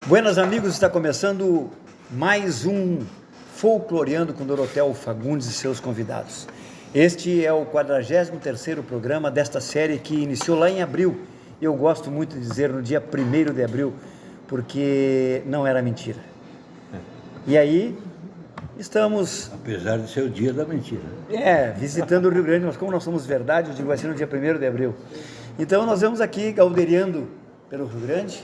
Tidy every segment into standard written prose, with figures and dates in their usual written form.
Buenas amigos, está começando mais um Folcloreando com Dorotheu Fagundes e seus convidados. Este é o 43º programa desta série que iniciou lá em abril. Eu gosto muito de dizer no dia 1º de abril, porque não era mentira. E aí, estamos... Apesar de ser o dia da mentira. Visitando o Rio Grande, mas como nós somos verdade, eu digo, vai ser no dia 1º de abril. Então, nós vamos aqui galderiando pelo Rio Grande,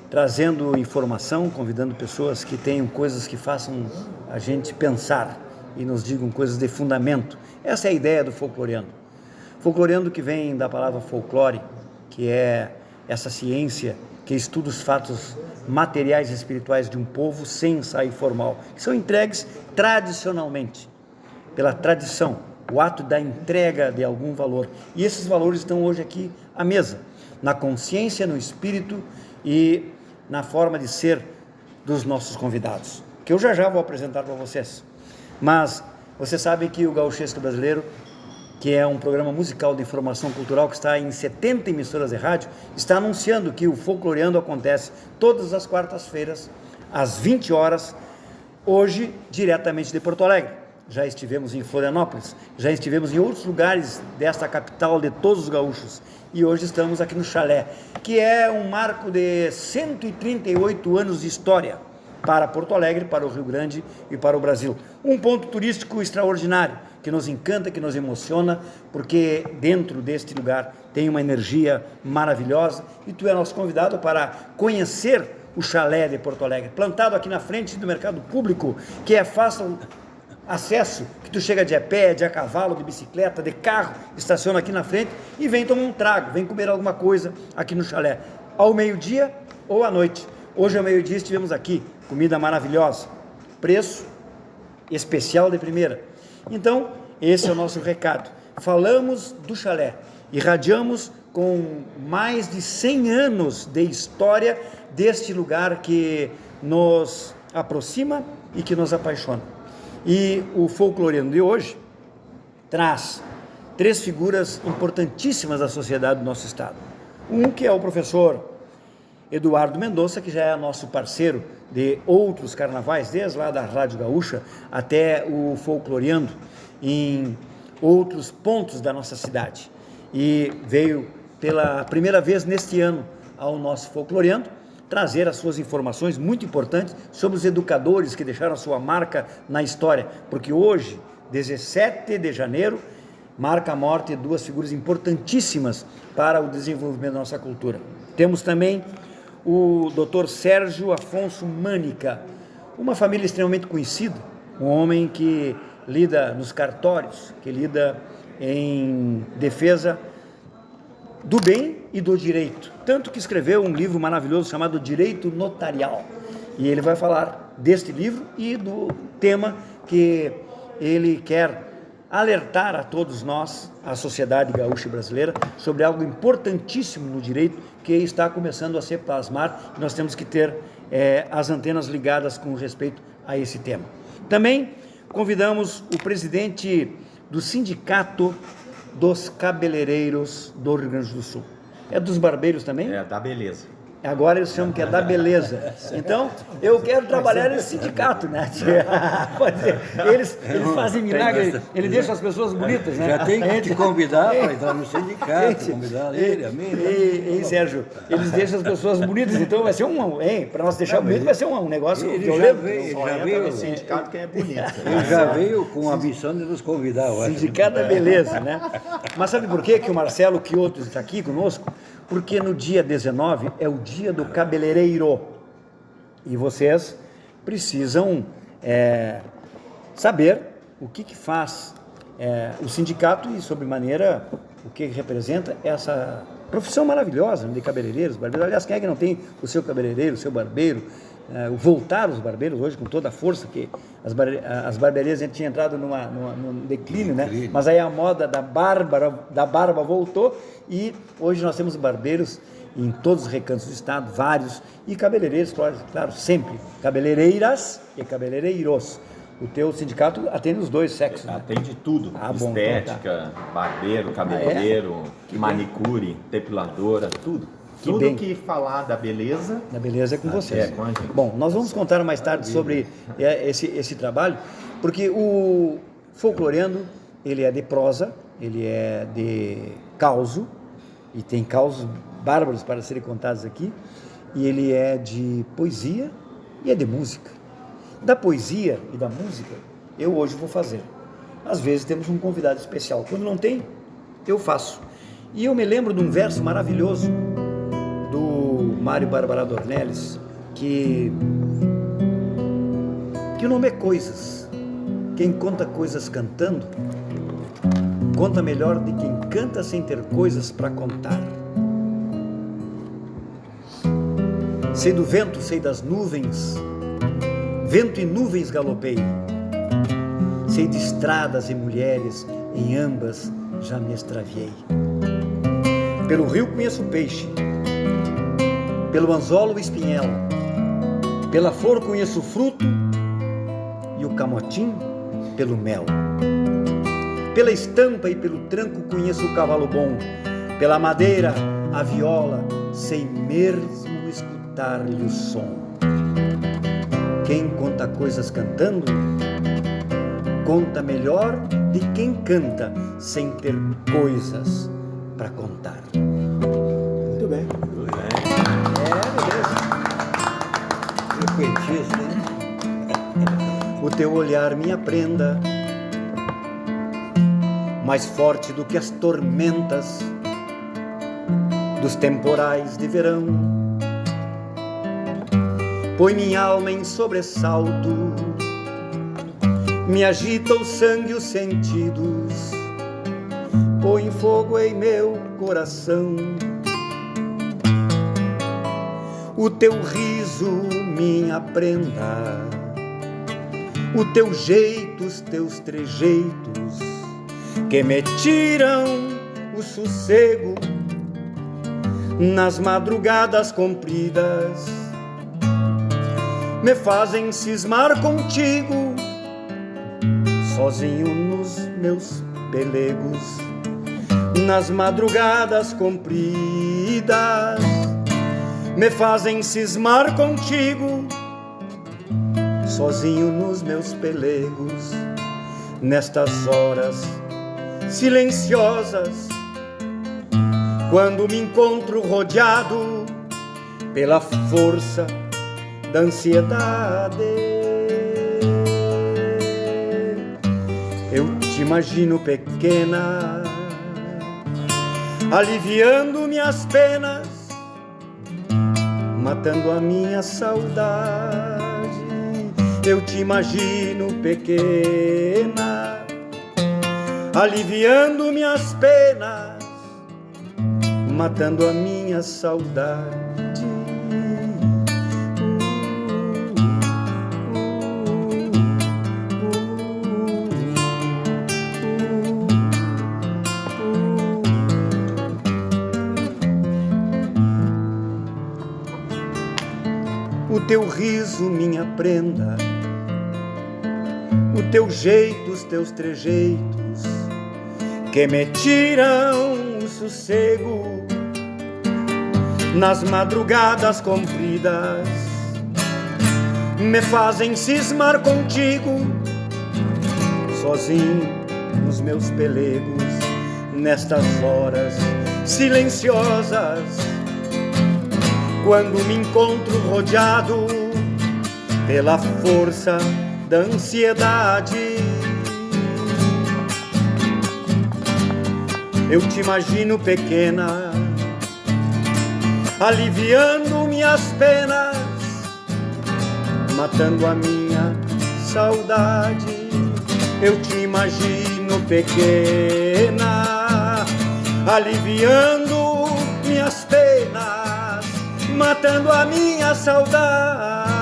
trazendo informação, convidando pessoas que tenham coisas que façam a gente pensar e nos digam coisas de fundamento. Essa é a ideia do folcloreando. Folcloreando que vem da palavra folclore, que é essa ciência que estuda os fatos materiais e espirituais de um povo sem ensaio formal, que são entregues tradicionalmente, pela tradição, o ato da entrega de algum valor. E esses valores estão hoje aqui à mesa, na consciência, no espírito e na forma de ser dos nossos convidados, que eu já vou apresentar para vocês. Mas você sabe que o Gauchesco Brasileiro, que é um programa musical de informação cultural que está em 70 emissoras de rádio, está anunciando que o Folcloreando acontece todas as quartas-feiras, às 20 horas, hoje, diretamente de Porto Alegre. Já estivemos em Florianópolis, já estivemos em outros lugares desta capital de todos os gaúchos, e hoje estamos aqui no Chalé, que é um marco de 138 anos de história para Porto Alegre, para o Rio Grande e para o Brasil. Um ponto turístico extraordinário, que nos encanta, que nos emociona, porque dentro deste lugar tem uma energia maravilhosa, e tu é nosso convidado para conhecer o Chalé de Porto Alegre, plantado aqui na frente do mercado público, que é fácil acesso, que tu chega de a pé, de a cavalo, de bicicleta, de carro, estaciona aqui na frente e vem tomar um trago, vem comer alguma coisa aqui no Chalé, ao meio-dia ou à noite. Hoje ao meio-dia estivemos aqui, comida maravilhosa, preço especial de primeira. Então, esse é o nosso recado. Falamos do Chalé, irradiamos com mais de 100 anos de história deste lugar que nos aproxima e que nos apaixona. E o Folcloreando de hoje traz 3 figuras importantíssimas da sociedade do nosso estado. Um que é o professor Eduardo Mendonça, que já é nosso parceiro de outros carnavais, desde lá da Rádio Gaúcha até o Folcloreando em outros pontos da nossa cidade. E veio pela primeira vez neste ano ao nosso Folcloreando trazer as suas informações muito importantes sobre os educadores que deixaram a sua marca na história, porque hoje, 17 de janeiro, marca a morte de 2 figuras importantíssimas para o desenvolvimento da nossa cultura. Temos também o Dr. Sérgio Afonso Mânica, uma família extremamente conhecida, um homem que lida nos cartórios, que lida em defesa do bem e do direito, tanto que escreveu um livro maravilhoso chamado Direito Notarial, e ele vai falar deste livro e do tema que ele quer alertar a todos nós, a sociedade gaúcha e brasileira, sobre algo importantíssimo no direito que está começando a se plasmar, e nós temos que ter as antenas ligadas com respeito a esse tema. Também convidamos o presidente do Sindicato dos Cabeleireiros do Rio Grande do Sul. É dos barbeiros também? É, da beleza. Agora eles chamam que é da beleza. Então, eu quero trabalhar nesse sindicato, né? Eles fazem milagre, ele deixa as pessoas bonitas, né? Já tem que te convidar para entrar no sindicato, convidar ele, a mim. Hein, Sérgio? Eles deixam as pessoas bonitas, então vai ser para nós deixar bonito, vai ser um negócio ele que eu já lembro. veio no sindicato quem é bonito. Ele já veio com a missão de nos convidar. Sindicato da beleza, né? Mas sabe por que o Marcelo Quioto está aqui conosco? Porque no dia 19 é o dia do cabeleireiro, e vocês precisam saber o que faz o sindicato e, sobremaneira, o que representa essa profissão maravilhosa de cabeleireiros, barbeiros. Aliás, quem é que não tem o seu cabeleireiro, o seu barbeiro? Voltar os barbeiros hoje com toda a força, que as barbearias a gente tinha entrado num declínio, né? Mas aí a moda da barba voltou, e hoje nós temos barbeiros em todos os recantos do estado, vários, e cabeleireiros, claro, sempre, cabeleireiras e cabeleireiros. O teu sindicato atende os dois sexos, né? Atende tudo, bom, estética, então tá. barbeiro, cabeleireiro, manicure, depiladora, tudo. Tudo bem. que falar da beleza... Na beleza é com vocês. É, com a gente. Bom, nós vamos contar mais tarde sobre esse trabalho, porque o folcloreando, ele é de prosa, ele é de causo, e tem causos bárbaros para serem contados aqui, e ele é de poesia e é de música. Da poesia e da música, eu hoje vou fazer. Às vezes temos um convidado especial, quando não tem, eu faço. E eu me lembro de um verso maravilhoso do Mário Bárbara Dornelles, que o nome é Coisas. Quem conta coisas cantando, conta melhor de quem canta sem ter coisas para contar. Sei do vento, sei das nuvens, vento e nuvens galopei. Sei de estradas e mulheres, em ambas já me extraviei. Pelo rio conheço o peixe, pelo anzolo o espinhel, pela flor conheço o fruto e o camotim pelo mel. Pela estampa e pelo tranco conheço o cavalo bom, pela madeira, a viola, sei mesmo escutar-lhe o som. Quem conta coisas cantando, conta melhor de quem canta sem ter coisas para contar. Muito bem. Frequentista, hein? O teu olhar, minha prenda, mais forte do que as tormentas dos temporais de verão, põe minha alma em sobressalto, me agita o sangue e os sentidos, põe fogo em meu coração. O teu riso, minha prenda, o teu jeito, os teus trejeitos, que me tiram o sossego nas madrugadas compridas, me fazem cismar contigo, sozinho nos meus pelegos, nas madrugadas compridas, me fazem cismar contigo, sozinho nos meus pelegos, nestas horas silenciosas, quando me encontro rodeado pela força da ansiedade. Eu te imagino pequena, aliviando minhas penas, matando a minha saudade. Eu te imagino pequena, aliviando minhas penas, matando a minha saudade. O teu riso, minha prenda, o teu jeito, os teus trejeitos, que me tiram o sossego nas madrugadas compridas, me fazem cismar contigo, sozinho nos meus pelegos, nestas horas silenciosas, quando me encontro rodeado pela força da ansiedade. Eu te imagino pequena, aliviando minhas penas, matando a minha saudade. Eu te imagino pequena, aliviando minhas penas, matando a minha saudade.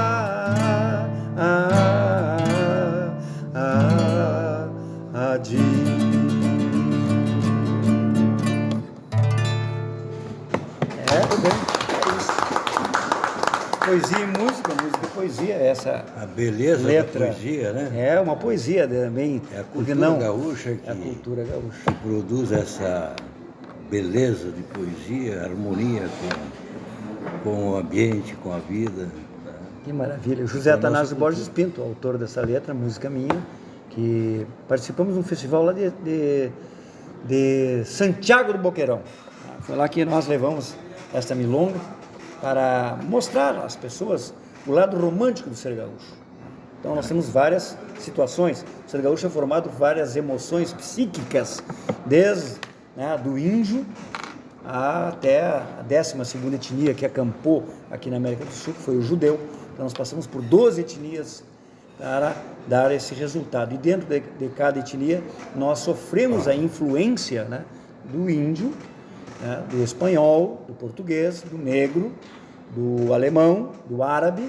Tudo bem, é isso. Poesia e música, música e poesia, essa a beleza letra, da poesia, né? É uma poesia também. É a cultura gaúcha que, é a cultura gaúcha que produz essa beleza de poesia, harmonia com o ambiente, com a vida. Né? Que maravilha. José Atanásio Borges Pinto, autor dessa letra, música minha, que participamos de um festival lá de Santiago do Boqueirão. Foi lá que nós levamos esta milonga para mostrar às pessoas o lado romântico do ser gaúcho. Então nós temos várias situações. O ser gaúcho é formado por várias emoções psíquicas, desde do índio até a 12ª etnia que acampou aqui na América do Sul, que foi o judeu. Então nós passamos por 12 etnias para dar esse resultado. E dentro de cada etnia nós sofremos a influência do índio, do espanhol, do português, do negro, do alemão, do árabe,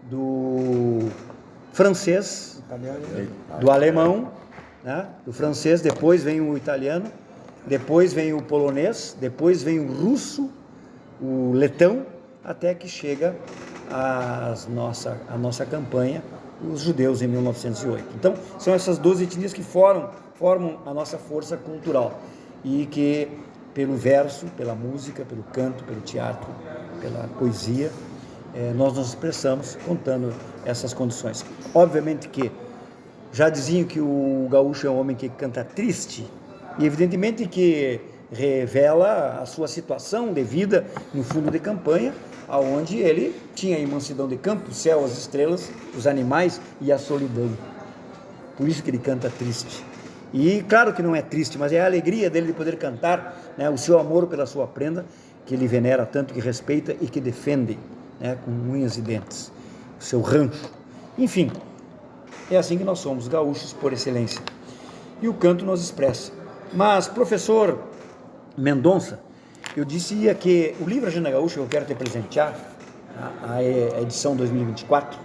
do francês, do alemão, do francês, depois vem o italiano, depois vem o polonês, depois vem o russo, o letão, até que chega a nossa campanha, os judeus em 1908. Então, são essas 12 etnias que formam a nossa força cultural e que, pelo verso, pela música, pelo canto, pelo teatro, pela poesia, nós nos expressamos contando essas condições. Obviamente que já diziam que o gaúcho é um homem que canta triste, e evidentemente que revela a sua situação de vida no fundo de campanha, aonde ele tinha a imensidão de campo, o céu, as estrelas, os animais e a solidão. Por isso que ele canta triste. E claro que não é triste, mas é a alegria dele de poder cantar o seu amor pela sua prenda, que ele venera tanto, que respeita e que defende com unhas e dentes, o seu rancho. Enfim, é assim que nós somos, gaúchos por excelência. E o canto nos expressa. Mas, professor Mendonça, eu dizia que o livro Agenda Gaúcha eu quero te presentear, a edição 2024,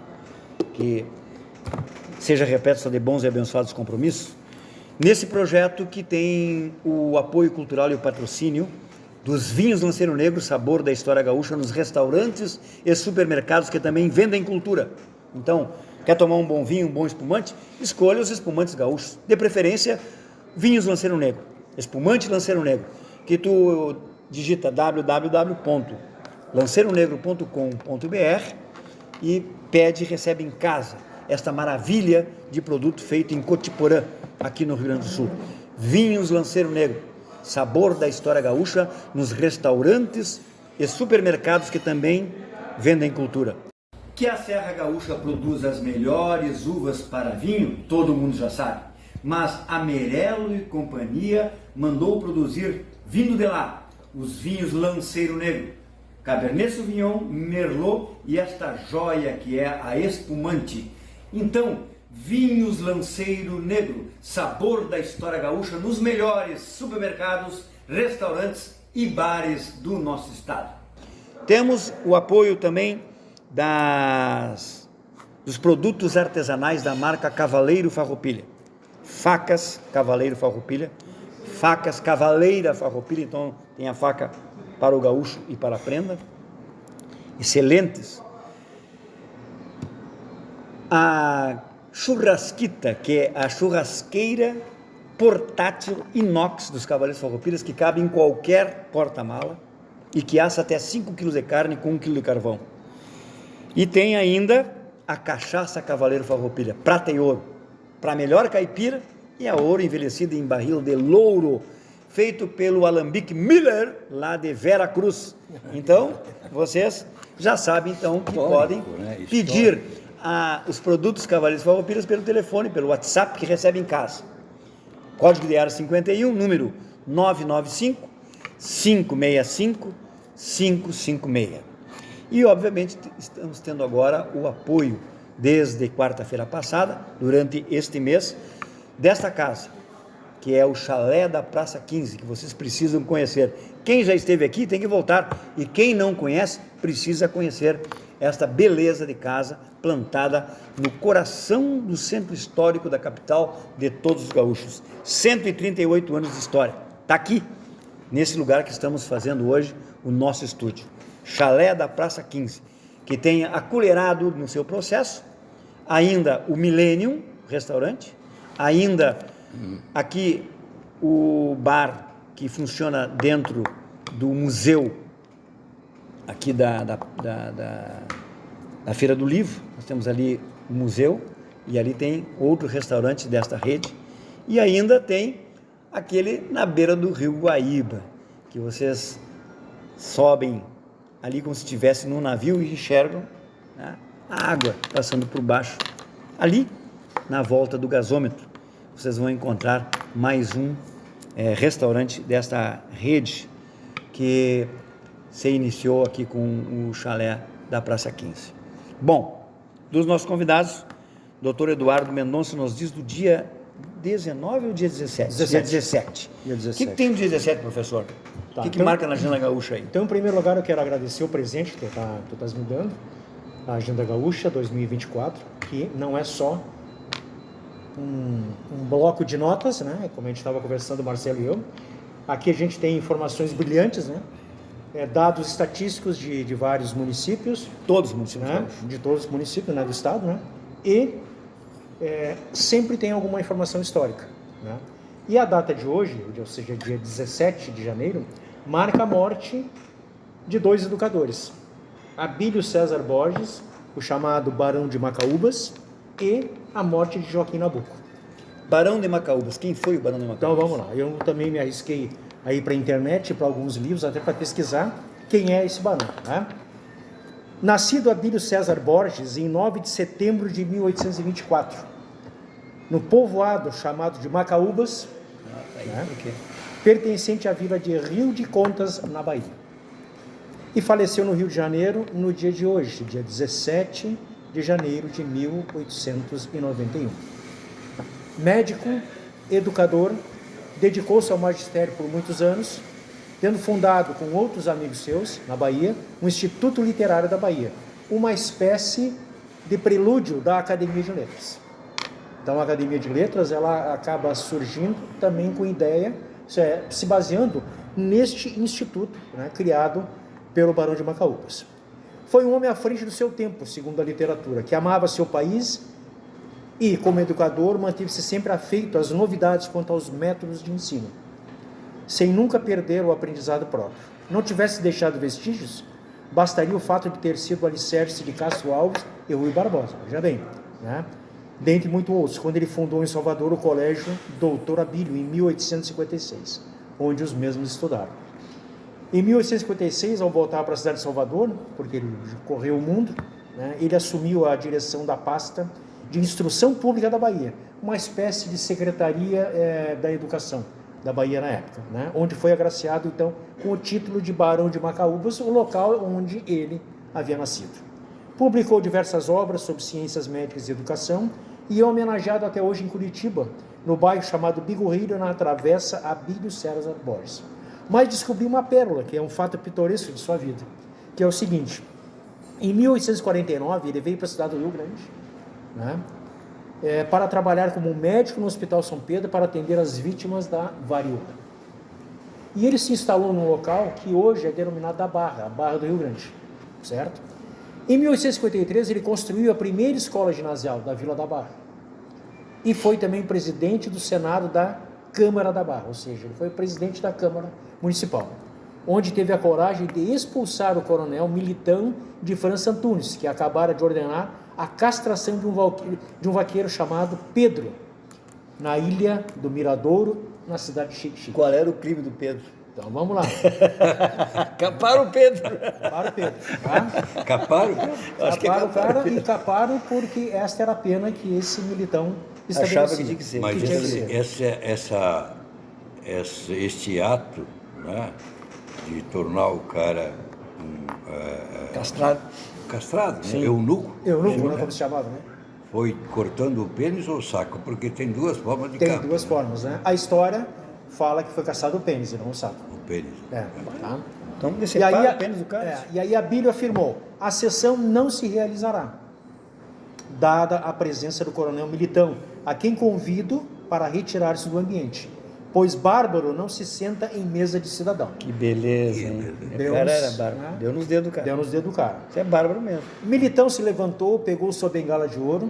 que seja repleto de bons e abençoados compromissos, nesse projeto que tem o apoio cultural e o patrocínio dos vinhos Lanceiro Negro, sabor da história gaúcha, nos restaurantes e supermercados que também vendem cultura. Então, quer tomar um bom vinho, um bom espumante? Escolha os espumantes gaúchos, de preferência vinhos Lanceiro Negro, espumante Lanceiro Negro, que tu digita www.lanceironegro.com.br e pede e recebe em casa esta maravilha de produto feito em Cotiporã, aqui no Rio Grande do Sul. Vinhos Lanceiro Negro, sabor da história gaúcha, nos restaurantes e supermercados que também vendem cultura. Que a Serra Gaúcha produz as melhores uvas para vinho, todo mundo já sabe. Mas a Merello e Companhia mandou produzir vindo de lá, os vinhos Lanceiro Negro, Cabernet Sauvignon, Merlot e esta joia que é a espumante. Então, vinhos Lanceiro Negro, sabor da história gaúcha nos melhores supermercados, restaurantes e bares do nosso estado. Temos o apoio também dos produtos artesanais da marca Cavaleiro Farroupilha. Facas Cavaleiro Farroupilha, facas Cavaleira Farroupilha, então tem a faca para o gaúcho e para a prenda, excelentes. A churrasquita, que é a churrasqueira portátil inox dos Cavaleiros Farroupilhas, que cabe em qualquer porta-mala e que assa até 5 kg de carne com 1 kg de carvão. E tem ainda a cachaça Cavaleiro Farroupilha, prata e ouro, para melhor caipira, e a ouro envelhecido em barril de louro, feito pelo Alambique Miller, lá de Vera Cruz. Então, vocês já sabem então que podem pedir os produtos Cavaleiros Farroupilhas pelo telefone, pelo WhatsApp, que recebe em casa. Código de área 51, número 995 565 556. E, obviamente, estamos tendo agora o apoio, desde quarta-feira passada, durante este mês, desta casa, que é o Chalé da Praça 15, que vocês precisam conhecer. Quem já esteve aqui tem que voltar, e quem não conhece, precisa conhecer esta beleza de casa, plantada no coração do centro histórico da capital de todos os gaúchos. 138 anos de história. Está aqui, nesse lugar que estamos fazendo hoje, o nosso estúdio. Chalé da Praça 15, que tem acolherado no seu processo ainda o Millennium Restaurante, ainda aqui o bar que funciona dentro do Museu aqui da Feira do Livro. Nós temos ali o museu e ali tem outro restaurante desta rede. E ainda tem aquele na beira do rio Guaíba, que vocês sobem ali como se estivesse num navio e enxergam, né, a água passando por baixo. Ali, na volta do gasômetro, vocês vão encontrar mais um restaurante desta rede que se iniciou aqui com o chalé da Praça 15. Bom, dos nossos convidados, Dr. Eduardo Mendonça nos diz do dia 19 ou dia 17? Dia 17. Dia 17. O que tem no dia 17, professor? Tá, o que marca na Agenda Gaúcha aí? Então, em primeiro lugar, eu quero agradecer o presente que tu estás me dando, a Agenda Gaúcha 2024, que não é só um bloco de notas, né? Como a gente estava conversando, o Marcelo e eu. Aqui a gente tem informações brilhantes, né? Dados estatísticos de vários municípios. Todos os municípios, né? De todos os municípios, né? Do estado, né? E sempre tem alguma informação histórica, né? E a data de hoje, ou seja, dia 17 de janeiro, marca a morte de 2 educadores. Abílio César Borges, o chamado Barão de Macaúbas, e a morte de Joaquim Nabuco. Barão de Macaúbas. Quem foi o Barão de Macaúbas? Então vamos lá. Eu também me arrisquei aí para a internet, para alguns livros, até para pesquisar quem é esse barão, né? Nascido Abílio César Borges em 9 de setembro de 1824, no povoado chamado de Macaúbas, né? Pertencente à vila de Rio de Contas, na Bahia. E faleceu no Rio de Janeiro no dia de hoje, dia 17 de janeiro de 1891. Médico, educador, dedicou-se ao magistério por muitos anos, tendo fundado com outros amigos seus, na Bahia, o Instituto Literário da Bahia, uma espécie de prelúdio da Academia de Letras. Então, a Academia de Letras, ela acaba surgindo também com ideia, se baseando neste instituto, né, criado pelo Barão de Macaúbas. Foi um homem à frente do seu tempo, segundo a literatura, que amava seu país e, como educador, manteve-se sempre afeito às novidades quanto aos métodos de ensino, sem nunca perder o aprendizado próprio. Não tivesse deixado vestígios, bastaria o fato de ter sido o alicerce de Castro Alves e Rui Barbosa, veja bem, né? Dentre muitos outros, quando ele fundou em Salvador o Colégio Doutor Abílio, em 1856, onde os mesmos estudaram. Em 1856, ao voltar para a cidade de Salvador, porque ele correu o mundo, né, ele assumiu a direção da pasta de Instrução Pública da Bahia, uma espécie de secretaria da educação da Bahia na época, né, onde foi agraciado, então, com o título de Barão de Macaúbas, o local onde ele havia nascido. Publicou diversas obras sobre ciências médicas e educação e é homenageado até hoje em Curitiba, no bairro chamado Bigorreiro, na Travessa Abílio César Borges. Mas descobri uma pérola, que é um fato pitoresco de sua vida, que é o seguinte: em 1849 ele veio para a cidade do Rio Grande, né, para trabalhar como médico no Hospital São Pedro para atender as vítimas da varíola. E ele se instalou num local que hoje é denominado a Barra do Rio Grande, certo? Em 1853 ele construiu a primeira escola ginasial da Vila da Barra e foi também presidente do Senado da Câmara da Barra, ou seja, ele foi presidente da Câmara Municipal, onde teve a coragem de expulsar o coronel Militão de França Antunes, que acabara de ordenar a castração de um vaqueiro chamado Pedro, na ilha do Miradouro, na cidade de Xique-Xique. Qual era o crime do Pedro? Então, vamos lá. Caparam o Pedro. Caparam o Pedro. Tá? Caparam? Caparam o cara e caparam porque esta era a pena que esse Militão estabelecia. Achava que tinha que ser. Mas que tinha que ser. este ato, né, de tornar o cara Castrado. castrado, né, eunuco, Eunuco, né, como se chamava, né? foi cortando o pênis ou o saco? Porque tem duas formas de Tem capa, duas né? formas, né? A história fala que foi caçado o pênis e não o saco. O pênis. Tá? Então, E decepara aí, o pênis do cara. e aí Abílio afirmou: a sessão não se realizará, dada a presença do coronel Militão, a quem convido para retirar-se do ambiente, pois bárbaro não se senta em mesa de cidadão. Que beleza, hein? Deus, O cara era bárbaro. né? Deu nos dedos do cara. Deu nos dedos do cara. Isso é bárbaro mesmo. Militão se levantou, pegou sua bengala de ouro,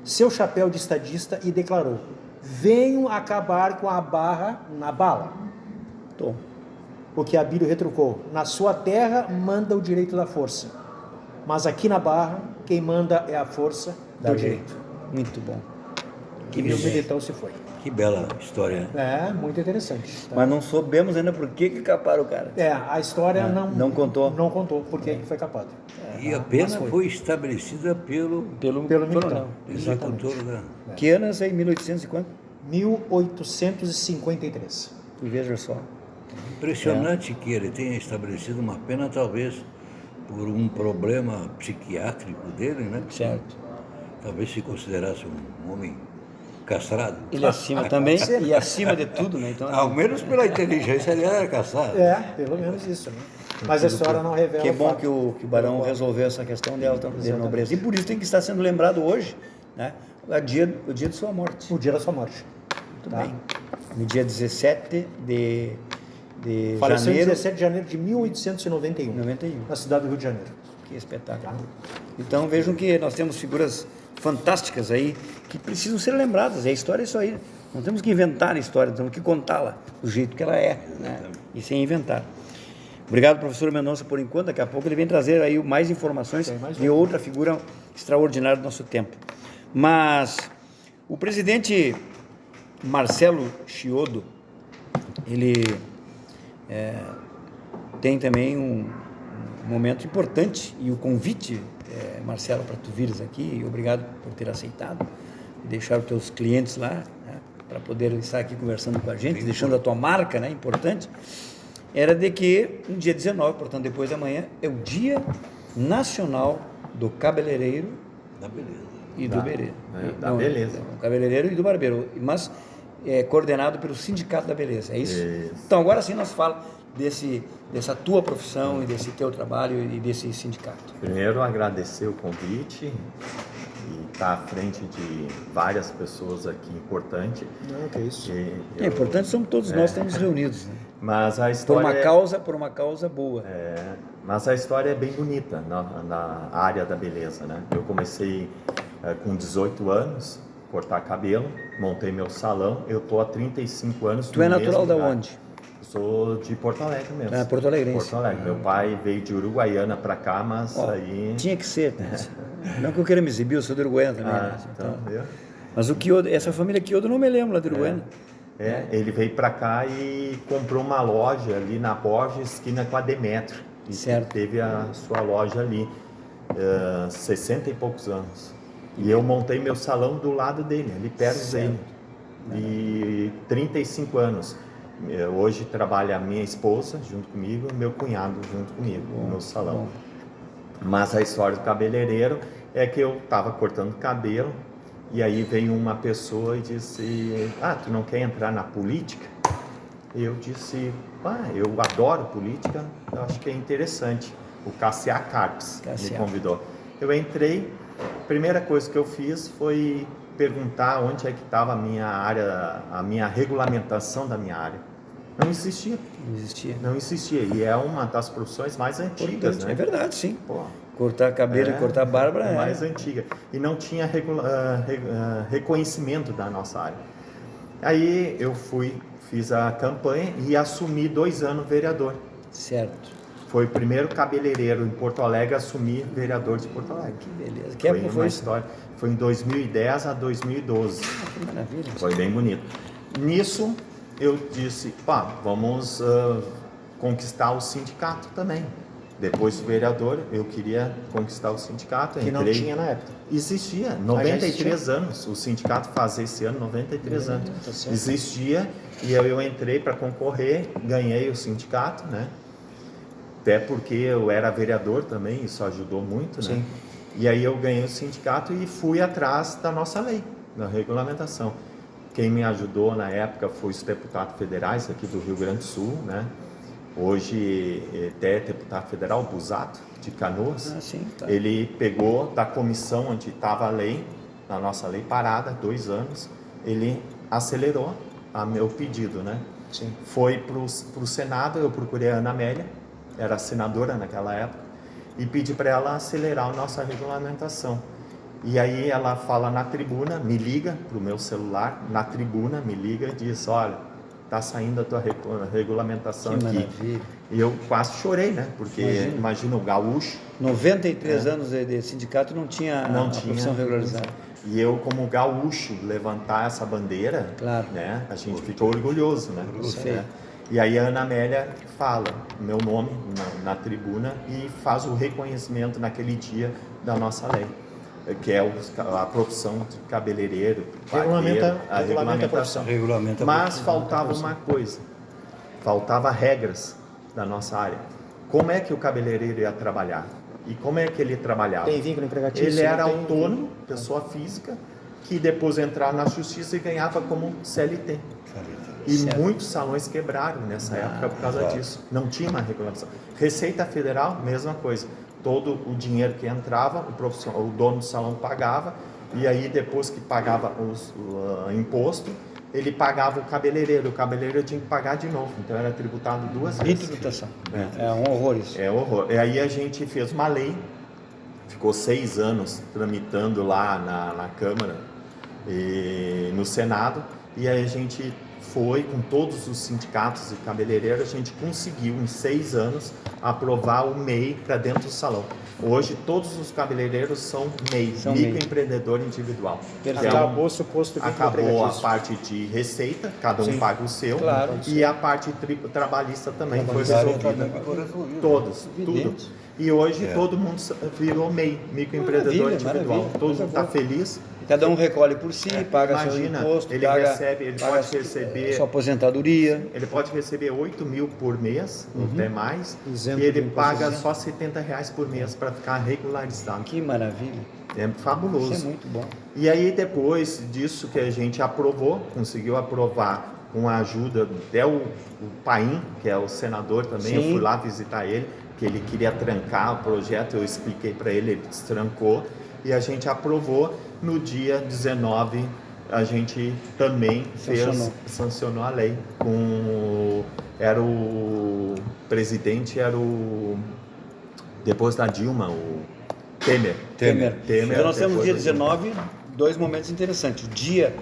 seu chapéu de estadista e declarou: venho acabar com a Barra na bala. Tom. o que Abílio retrucou: na sua terra manda o direito da força, mas aqui na Barra quem manda é a força do direito. Muito bom. E o militão se foi. Que bela história, né? É, muito interessante. Tá? Mas não soubemos ainda por que caparam o cara. A história não contou. Não contou por que foi capado. E a pena foi estabelecida pelo Pelo militão. executor da... Que ano é isso aí? 1800 e quanto? 1853. E veja só. Impressionante que ele tenha estabelecido uma pena, talvez por um problema psiquiátrico dele, né? Certo. Talvez se considerasse um homem castrado. Ele acima também, e acima de tudo, né? Então, Ao menos pela inteligência ele era castrado. Pelo menos isso, né? Mas a história não revela. que é bom fato. que o Barão resolveu essa questão de alta nobreza. E por isso tem que estar sendo lembrado hoje, né? O dia de sua morte. O dia da sua morte. Muito bem. No dia 17 de Faleceu em janeiro 17 de janeiro de 1891. 91. Na cidade do Rio de Janeiro. Que espetáculo. Então vejam que nós temos figuras fantásticas aí que precisam ser lembradas. E a história é isso aí. Não temos que inventar a história, temos que contá-la do jeito que ela é, né? E sem inventar. Obrigado, professor Mendonça, por enquanto. Daqui a pouco ele vem trazer aí mais informações de outra figura extraordinária do nosso tempo. Mas o presidente Marcelo Chiodo, ele tem também um momento importante, e o convite, Marcelo, para tu vires aqui, e obrigado por ter aceitado, e deixar os teus clientes lá, né, para poder estar aqui conversando com a gente, deixando a tua marca, né, importante, era de que no dia 19, portanto depois da manhã, é o Dia Nacional do Cabeleireiro Da beleza. e do Bereiro. Da beleza. Do cabeleireiro e do barbeiro, mas coordenado pelo Sindicato da Beleza, é isso? Isso. Então agora sim nós falamos dessa tua profissão e desse teu trabalho e desse sindicato. Primeiro, agradecer o convite e estar à frente de várias pessoas aqui importantes. Não, que isso. É importante, somos todos nós estamos reunidos, né? Mas a por história uma causa boa. mas a história é bem bonita na área da beleza, né? Eu comecei com 18 anos, cortar cabelo, montei meu salão. Eu tô há 35 anos. Tu é natural da lugar. onde? Sou de Porto Alegre mesmo. Ah, Porto Alegrense. Porto Alegre. Meu pai veio de Uruguaiana para cá, mas aí... Tinha que ser. Não que eu queira me exibir, eu sou de Uruguaiana também. Né? então, viu? Mas o Quiodo, essa família Quiodo eu não me lembro lá de Uruguaiana. Ele veio para cá e comprou uma loja ali na Borges, esquina com a Demetrio. E Certo. teve a sua loja ali, 60 e poucos anos. E eu montei meu salão do lado dele, ali perto dele. E 35 anos. Hoje trabalha a minha esposa junto comigo e meu cunhado junto comigo no meu salão. Mas a história do cabeleireiro é que eu estava cortando cabelo e aí veio uma pessoa e disse: tu não quer entrar na política? Eu disse: eu adoro política, eu acho que é interessante. O Cassiá Carpes me convidou. Eu entrei, a primeira coisa que eu fiz foi perguntar onde é que estava a minha área, a minha regulamentação da minha área. Não existia. Não existia. E é uma das profissões mais antigas, né? É verdade, sim. Pô, Cortar cabelo e cortar barba é mais antiga. E não tinha reconhecimento da nossa área. Aí eu fiz a campanha e assumi 2 anos vereador. Certo. Foi o primeiro cabeleireiro em Porto Alegre a assumir vereador de Porto Alegre. Que beleza. Que época foi isso? Foi em 2010 a 2012. Que maravilha. Foi bem bonito. Nisso eu disse: vamos conquistar o sindicato também. Depois do vereador, eu queria conquistar o sindicato. Que não tinha na época. Existia, 93 anos. O sindicato faz esse ano 93 anos. Tá Existia, e eu entrei para concorrer, ganhei o sindicato, né? Até porque eu era vereador também, isso ajudou muito, né? Sim. E aí eu ganhei o sindicato e fui atrás da nossa lei, da regulamentação. Quem me ajudou na época foi os deputados federais aqui do Rio Grande do Sul, né? Hoje até é deputado federal, Busato, de Canoas. Sim, tá. Ele pegou da comissão onde estava a lei, a nossa lei parada, 2 anos, ele acelerou o meu pedido, né? Sim. Foi para o Senado, eu procurei a Ana Amélia, era senadora naquela época, e pedi para ela acelerar a nossa regulamentação. E aí ela fala na tribuna, me liga para o meu celular, na tribuna me liga e diz: olha, tá saindo a tua regulamentação Que aqui. maravilha. E eu quase chorei, né? Porque imagina o gaúcho. 93 anos de sindicato não tinha a profissão regularizada. E eu, como gaúcho, levantar essa bandeira, Claro. né? A gente ficou orgulhoso, né? Perfeito. E aí a Ana Amélia fala meu nome na tribuna e faz o reconhecimento naquele dia da nossa lei, que é a profissão de cabeleireiro, Regulamenta barbeiro, a regulamentação. Regulamenta a Mas profissão. faltava uma coisa, faltava regras da nossa área. Como é que o cabeleireiro ia trabalhar? E como é que ele trabalhava? Tem vínculo empregatício? Ele era não tem autônomo, pessoa física, que depois entrava na justiça e ganhava como CLT. E Certo. muitos salões quebraram nessa época por causa disso. Não tinha uma regulamentação. Receita Federal, mesma coisa. Todo o dinheiro que entrava, o dono do salão pagava, e aí depois que pagava o imposto, ele pagava o cabeleireiro tinha que pagar de novo, então era tributado 2 vezes. Tributação. É um horror isso. É horror. E aí a gente fez uma lei, ficou 6 anos tramitando lá na Câmara e no Senado, e aí a gente foi com todos os sindicatos de cabeleireiro, a gente conseguiu em 6 anos aprovar o MEI para dentro do salão. Hoje todos os cabeleireiros são MEI, São microempreendedor individual. Perfeito. Então, Acabou o suposto vínculo acabou a empregatício. parte de receita, cada um paga o seu, Claro. e a parte trabalhista também foi Trabalhista resolvida. também ficou resolvido. Todos, tudo. Evidente. E hoje todo mundo virou MEI, microempreendedor Maravilha, individual. maravilha. Todo Coisa mundo está boa. feliz. Cada um recolhe por si, paga seu Imagina, imposto, ele paga, recebe, ele paga pode receber, sua aposentadoria. ele pode receber 8 mil por mês, ou até mais, Isento e ele de imposto. paga só R$70 por mês para ficar regularizado. Que maravilha. É fabuloso. Isso é muito bom. E aí depois disso que a gente aprovou, conseguiu aprovar com a ajuda até o Paim, que é o senador também, eu Sim. fui lá visitar ele, que ele queria trancar o projeto, eu expliquei para ele, ele destrancou, e a gente aprovou. No dia 19 a gente também sancionou a lei. Era o presidente, depois da Dilma, o Temer. Então nós temos no dia depois da Dilma. 19 dois momentos interessantes. O dia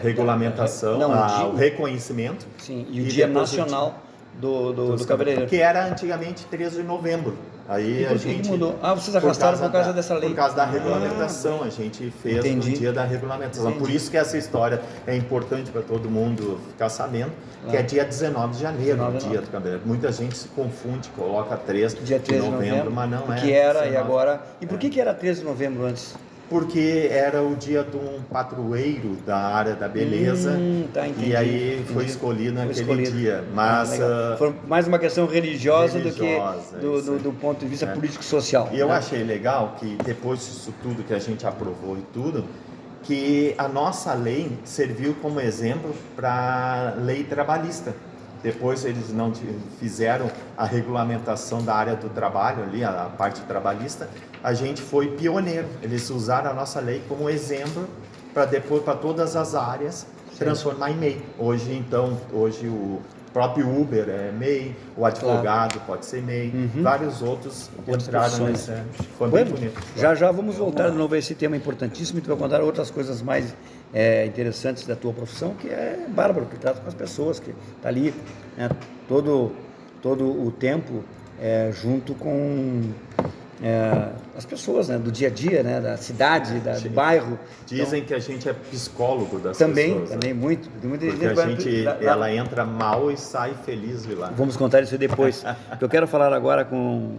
Regulamentação, não, o reconhecimento. sim, e o dia depois nacional do cabeleireiro. Que era antigamente 13 de novembro. Aí E por a que que gente mudou? Ah, vocês arrastaram por causa dessa lei. Por causa da regulamentação, a gente fez Entendi. no dia da regulamentação. Entendi. Por isso que essa história é importante para todo mundo ficar sabendo, que é dia 19 de janeiro, o 19. dia do cabeleireiro. Muita gente se confunde, coloca 3 Dia 13 de novembro, mas não é. que era 19. e agora. E por que era 13 de novembro antes? Porque era o dia de um padroeiro da área da beleza, Tá, entendi, e aí foi entendi. escolhido Foi naquele escolhido. dia. Mas Legal. Foi mais uma questão religiosa, Religiosa, do isso que aí. do ponto de vista É. político-social. E eu né? achei legal que depois disso tudo que a gente aprovou e tudo, que a nossa lei serviu como exemplo para a lei trabalhista. Depois eles não fizeram a regulamentação da área do trabalho ali, a parte trabalhista, a gente foi pioneiro. Eles usaram a nossa lei como exemplo para depois, para todas as áreas, transformar em MEI. Hoje o próprio Uber é MEI, o advogado pode ser MEI, vários outros entraram profissões. nesse. Foi bem Bueno, bonito. já vamos voltar de novo a esse tema importantíssimo e tu vai contar outras coisas mais interessantes da tua profissão, que é bárbaro, que trata com as pessoas, que está ali, né, todo o tempo junto com as pessoas, né, do dia a dia, né, da cidade, do bairro. Dizem que a gente é psicólogo das Também, pessoas. também né? muito. Muita Porque a vai- gente, lá- ela entra mal e sai feliz de lá. Vamos contar isso depois. Eu quero falar agora com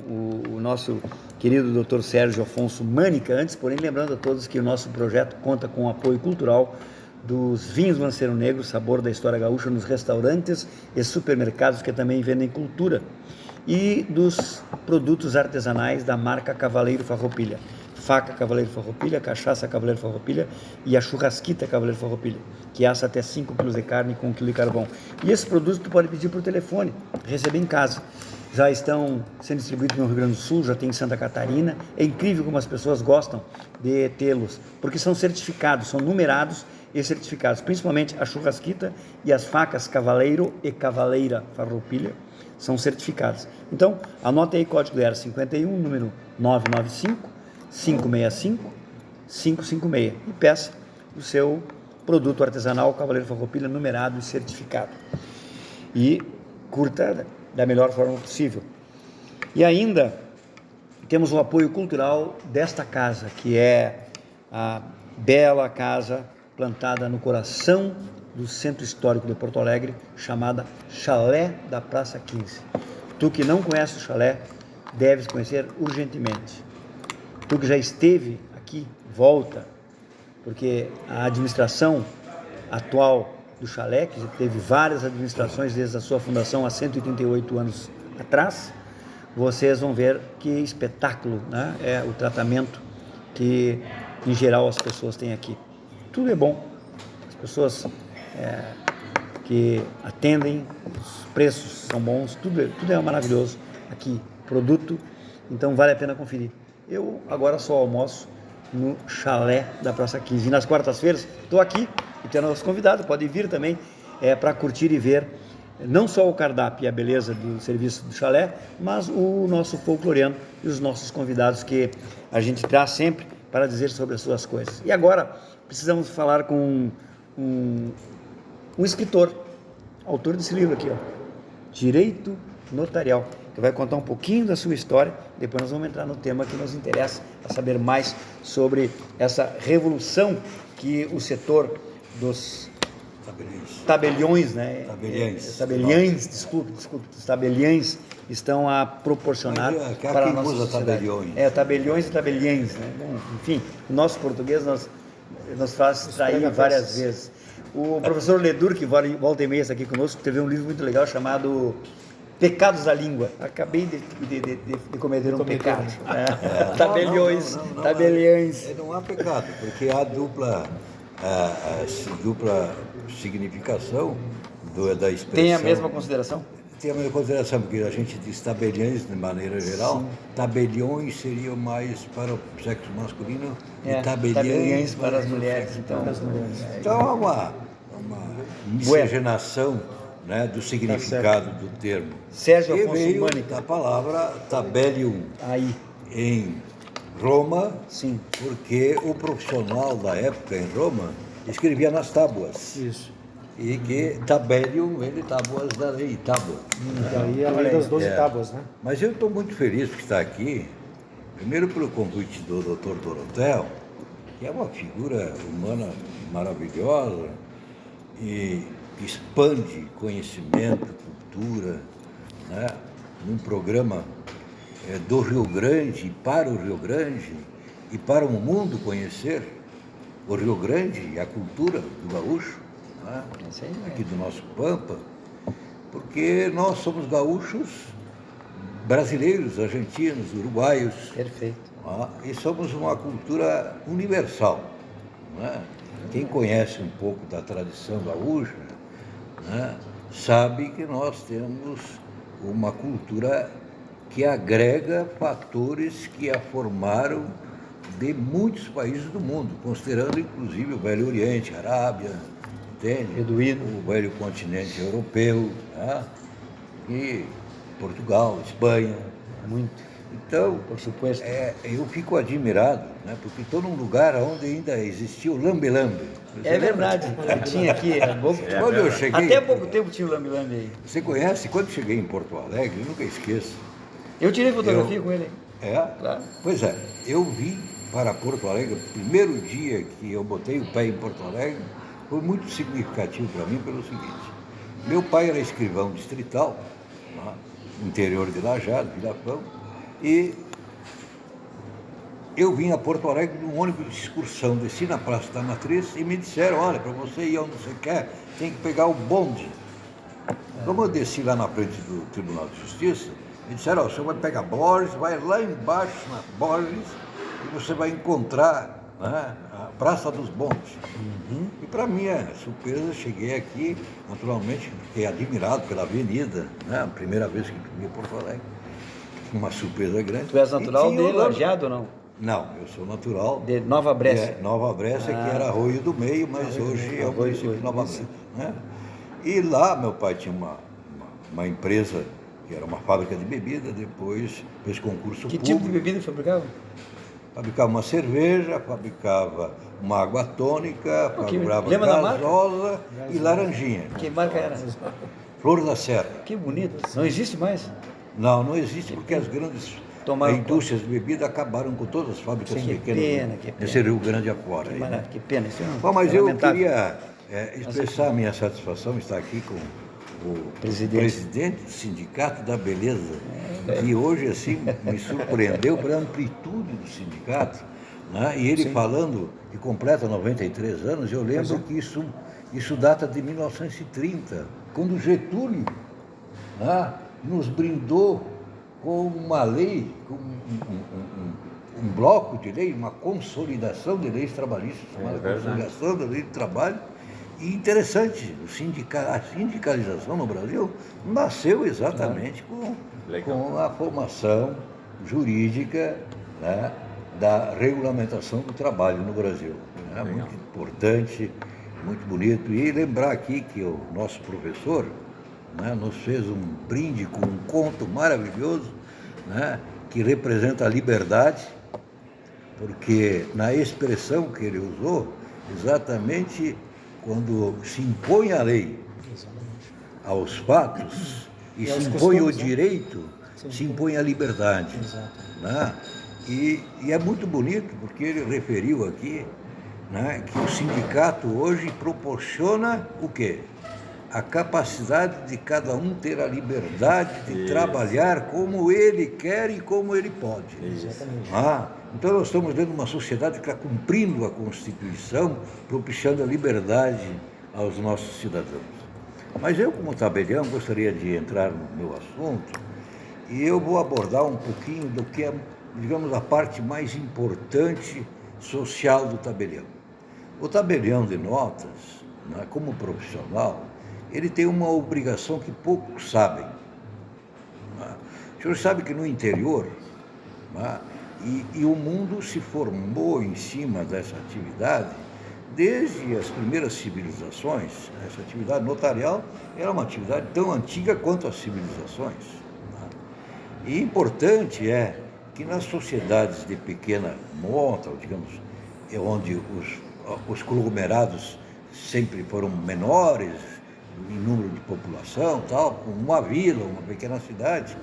o nosso querido Dr. Sérgio Afonso Mânica, antes, porém, lembrando a todos que o nosso projeto conta com o apoio cultural dos vinhos Manceiro Negro, sabor da história gaúcha, nos restaurantes e supermercados que também vendem cultura, e dos produtos artesanais da marca Cavaleiro Farroupilha. Faca Cavaleiro Farroupilha, cachaça Cavaleiro Farroupilha e a churrasquita Cavaleiro Farroupilha, que assa até 5 kg de carne com 1 kg de carvão. E esses produtos tu pode pedir por telefone, receber em casa. Já estão sendo distribuídos no Rio Grande do Sul, já tem em Santa Catarina. É incrível como as pessoas gostam de tê-los, porque são certificados, são numerados e certificados, principalmente a churrasquita e as facas Cavaleiro e Cavaleira Farroupilha são certificadas. Então, anote aí código de área 51, número 995 565 556 e peça o seu produto artesanal Cavaleiro Farroupilha numerado e certificado. E curta da melhor forma possível. E ainda temos o apoio cultural desta casa, que é a bela casa plantada no coração do Centro Histórico de Porto Alegre, chamada Chalé da Praça 15. Tu que não conhece o chalé, deves conhecer urgentemente. Tu que já esteve aqui, volta, porque a administração atual do chalé, que teve várias administrações desde a sua fundação há 138 anos atrás, vocês vão ver que espetáculo, né? É o tratamento que, em geral, as pessoas têm aqui. Tudo é bom. As pessoas que atendem, os preços são bons, tudo é maravilhoso aqui, produto, então vale a pena conferir. Eu agora só almoço no chalé da Praça 15. E nas quartas-feiras estou aqui e tenho nosso convidado, pode vir também para curtir e ver não só o cardápio e a beleza do serviço do chalé, mas o nosso folcloreano e os nossos convidados que a gente traz sempre para dizer sobre as suas coisas. E agora precisamos falar com um escritor, autor desse livro aqui, ó, Direito Notarial, que vai contar um pouquinho da sua história. Depois nós vamos entrar no tema que nos interessa, para saber mais sobre essa revolução que o setor dos tabeliões, né? Os tabeliães estão a proporcionar para a nossa sociedade. Tabeliões e tabeliães, né? Bom, enfim, o nosso português nos faz distrair várias vezes. O professor Ledur, que volta e meia está aqui conosco, teve um livro muito legal chamado Pecados da Língua. Acabei de cometer um pecado. Tabeliões, tabeliães. Não há pecado, porque há dupla significação da expressão. Tem a mesma consideração? Tem a mesma consideração, porque a gente diz tabeliões de maneira geral. Sim. Tabeliões seriam mais para o sexo masculino e tabeliães para as mulheres. Então é uma miscigenação, né, do significado do termo. Sérgio Afonso Mani, da palavra tabelium. Aí. Em Roma, sim, porque o profissional da época em Roma escrevia nas tábuas. Isso. E que tabelium, ele tábuas da lei, tábua. Daí a lei das 12 tábuas, né? Mas eu estou muito feliz por estar aqui, primeiro pelo convite do Dr. Dorothel, que é uma figura humana maravilhosa e expande conhecimento, cultura, né? Num programa do Rio Grande, para o Rio Grande e para o mundo conhecer o Rio Grande e a cultura do gaúcho, né? Aqui do nosso Pampa, porque nós somos gaúchos, brasileiros, argentinos, uruguaios. Perfeito. E somos uma cultura universal, né? Quem conhece um pouco da tradição gaúcha, né, sabe que nós temos uma cultura que agrega fatores que a formaram de muitos países do mundo, considerando inclusive o Velho Oriente, Arábia, entende? Beduíno. O velho continente europeu, né? E Portugal, Espanha. Muito. Então, por supuesto. Eu fico admirado, né? Porque estou num lugar onde ainda existia o lambe-lambe. É verdade, tinha aqui. Quando eu cheguei, até há pouco tempo tinha o lambe-lambe aí. Você conhece? Quando cheguei em Porto Alegre, eu nunca esqueço. Eu tirei fotografia com ele. Claro. Pois é, eu vim para Porto Alegre, o primeiro dia que eu botei o pé em Porto Alegre, foi muito significativo para mim pelo seguinte: meu pai era escrivão distrital, lá, no interior de Lajeado, Vilapão, e eu vim a Porto Alegre num ônibus de excursão, desci na Praça da Matriz e me disseram: olha, para você ir onde você quer, tem que pegar o bonde. Como eu desci lá na frente do Tribunal de Justiça, me disseram: você vai pegar Borges, vai lá embaixo na Borges e você vai encontrar, né, a Praça dos Bondes. E para minha surpresa, cheguei aqui, naturalmente, fiquei admirado pela avenida, né, a primeira vez que vim a Porto Alegre, uma surpresa grande. Tu és natural de Lajeado ou não? Não, eu sou natural de Nova Brécia. Nova Brécia, que era Arroio do Meio, mas hoje é o município de Nova Brécia, né? E lá meu pai tinha uma empresa que era uma fábrica de bebida, depois fez concurso público. Que tipo de bebida fabricava? Fabricava uma cerveja, fabricava uma água tônica, fabricava lembra da marca? gasosa e laranjinha. Que marca era? Flor da Serra. Que bonito. Não existe mais? Não, não existe, porque as grandes Tomaram indústrias de bebida acabaram com todas as fábricas pequenas que pena. nesse Rio Grande afora. Aí, né? Que pena. Isso Bom, mas eu lamentável. queria expressar a minha satisfação em estar aqui com o presidente do Sindicato da Beleza, que hoje assim me surpreendeu pela amplitude do sindicato, né? E ele falando que completa 93 anos, eu lembro que isso data de 1930, quando o Getúlio, né, nos brindou com uma lei, com um bloco de lei, uma consolidação de leis trabalhistas, chamada Consolidação da Lei do Trabalho. E interessante, a sindicalização no Brasil nasceu exatamente com a formação jurídica, né, da regulamentação do trabalho no Brasil. É muito importante, muito bonito. E lembrar aqui que o nosso professor, né, nos fez um brinde com um conto maravilhoso, né, que representa a liberdade, porque na expressão que ele usou, exatamente quando se impõe a lei aos fatos e se impõe o direito, se impõe a liberdade. Né? E é muito bonito, porque ele referiu aqui, né, que o sindicato hoje proporciona o quê? A capacidade de cada um ter a liberdade de trabalhar como ele quer e como ele pode. Então nós estamos dentro de uma sociedade que está cumprindo a Constituição, propiciando a liberdade aos nossos cidadãos. Mas eu, como tabelião, gostaria de entrar no meu assunto e eu vou abordar um pouquinho do que é, digamos, a parte mais importante social do tabelião. O tabelião de notas, né, como profissional, ele tem uma obrigação que poucos sabem. O senhor sabe que no interior, e o mundo se formou em cima dessa atividade desde as primeiras civilizações. Essa atividade notarial era uma atividade tão antiga quanto as civilizações. E importante é que nas sociedades de pequena monta, digamos, onde os conglomerados sempre foram menores em número de população, tal, como uma vila, uma pequena cidade,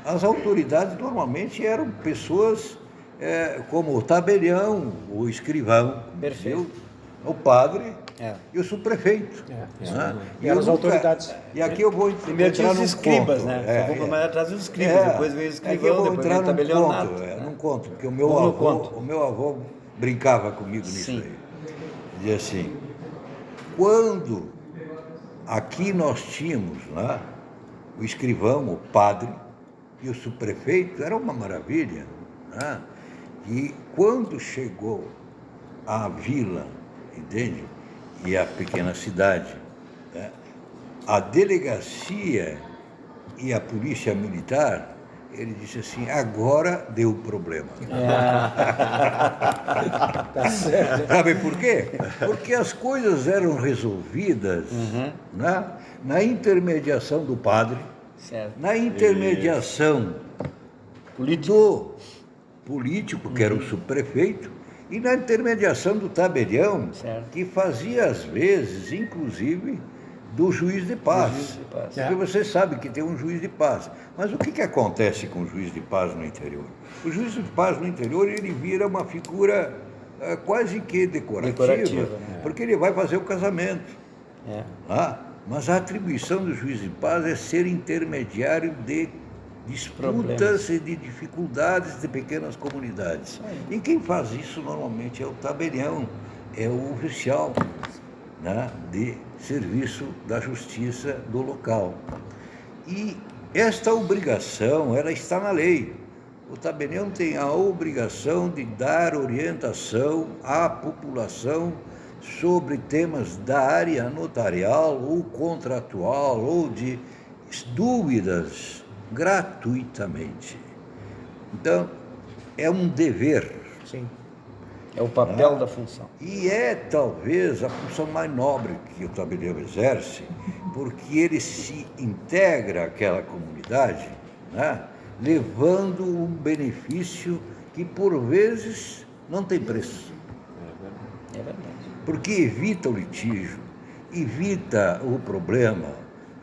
as autoridades normalmente eram pessoas como o tabelião, o escrivão, o padre e o subprefeito. E as autoridades. E aqui eu vou primeiro tinha os escribas, conto, né? Vamos mais atrás dos escribas, depois veio o escrivão, eu vou depois entrar veio o tabelião nato. num conto, porque o meu avô brincava comigo nisso aí. Dizia assim, quando aqui nós tínhamos, né, o escrivão, o padre e o subprefeito, era uma maravilha. Né? E quando chegou a vila, entende? E a pequena cidade, né, a delegacia e a polícia militar, ele disse assim, agora deu problema. Tá certo. Sabe por quê? Porque as coisas eram resolvidas, né, na intermediação do padre, na intermediação do político, que era o subprefeito, e na intermediação do tabelião, que fazia às vezes, inclusive, do juiz de paz. Porque você sabe que tem um juiz de paz. Mas o que acontece com o juiz de paz no interior? O juiz de paz no interior, ele vira uma figura quase que decorativa, né? Porque ele vai fazer o casamento. Mas a atribuição do juiz de paz é ser intermediário de disputas e de dificuldades de pequenas comunidades. E quem faz isso normalmente é o tabelião, é o oficial, né, de serviço da justiça do local. E esta obrigação, ela está na lei. O tabelião tem a obrigação de dar orientação à população sobre temas da área notarial ou contratual ou de dúvidas gratuitamente. Então, é um dever. Sim. É o papel da função. E é talvez a função mais nobre que o tabelião exerce, porque ele se integra àquela comunidade, né, levando um benefício que por vezes não tem preço. É verdade. Porque evita o litígio, evita o problema,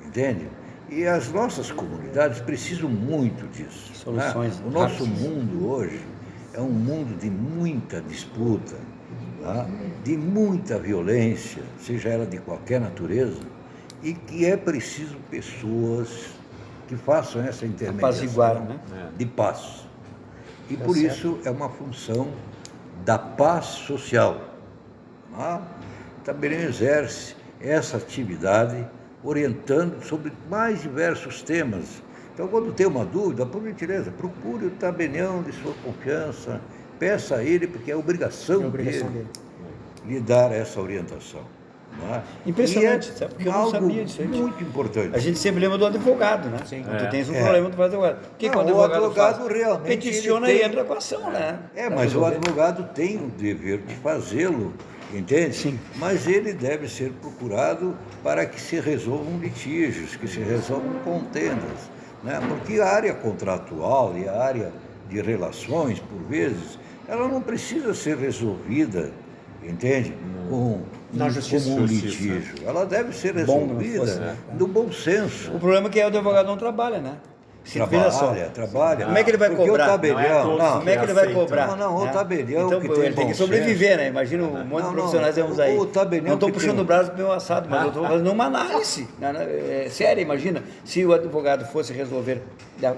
entende? E as nossas comunidades precisam muito disso. Soluções O nosso rápidas. mundo hoje é um mundo de muita disputa, tá? De muita violência, seja ela de qualquer natureza, e que é preciso pessoas que façam essa intermediação Apaziguar, né? de paz. E Tá por certo. isso é uma função da paz social. Tá? Também exerce essa atividade orientando sobre mais diversos temas. Então, quando tem uma dúvida, por gentileza, procure o tabelião de sua confiança, peça a ele, porque é obrigação, dele lhe dar essa orientação. Não é? Impressionante, E é sabe? Porque eu não algo sabia disso aí. muito importante. A gente sempre lembra do advogado, né? Sim. Quando tu tens um problema, tu faz advogado. O que, que o Não, advogado faz? realmente Peticiona ele e tem- entra com a ação, né? É, Pra mas o resolver. advogado tem o dever de fazê-lo, entende? Sim. Mas ele deve ser procurado para que se resolvam litígios, que se resolvam contendas, né? Porque a área contratual e a área de relações, por vezes, ela não precisa ser resolvida, entende? Na justiça. Como um Justiça. litígio. Ela deve ser Bom, não resolvida fosse, né? do bom senso. O problema é que o advogado não trabalha, né? Se tu veja só, Trabalha. como é que ele vai Porque cobrar? o tabelião, Não é Como é que ele vai Aceita. cobrar? Não, o né? tabelião Então, que pô, tem ele tem bom que sobreviver, senso. né? Imagina um monte de Não, profissionais temos aí. o tabelião Não estou que puxando tem o braço pro meu assado, mas eu estou fazendo uma análise. Séria, imagina, se o advogado fosse resolver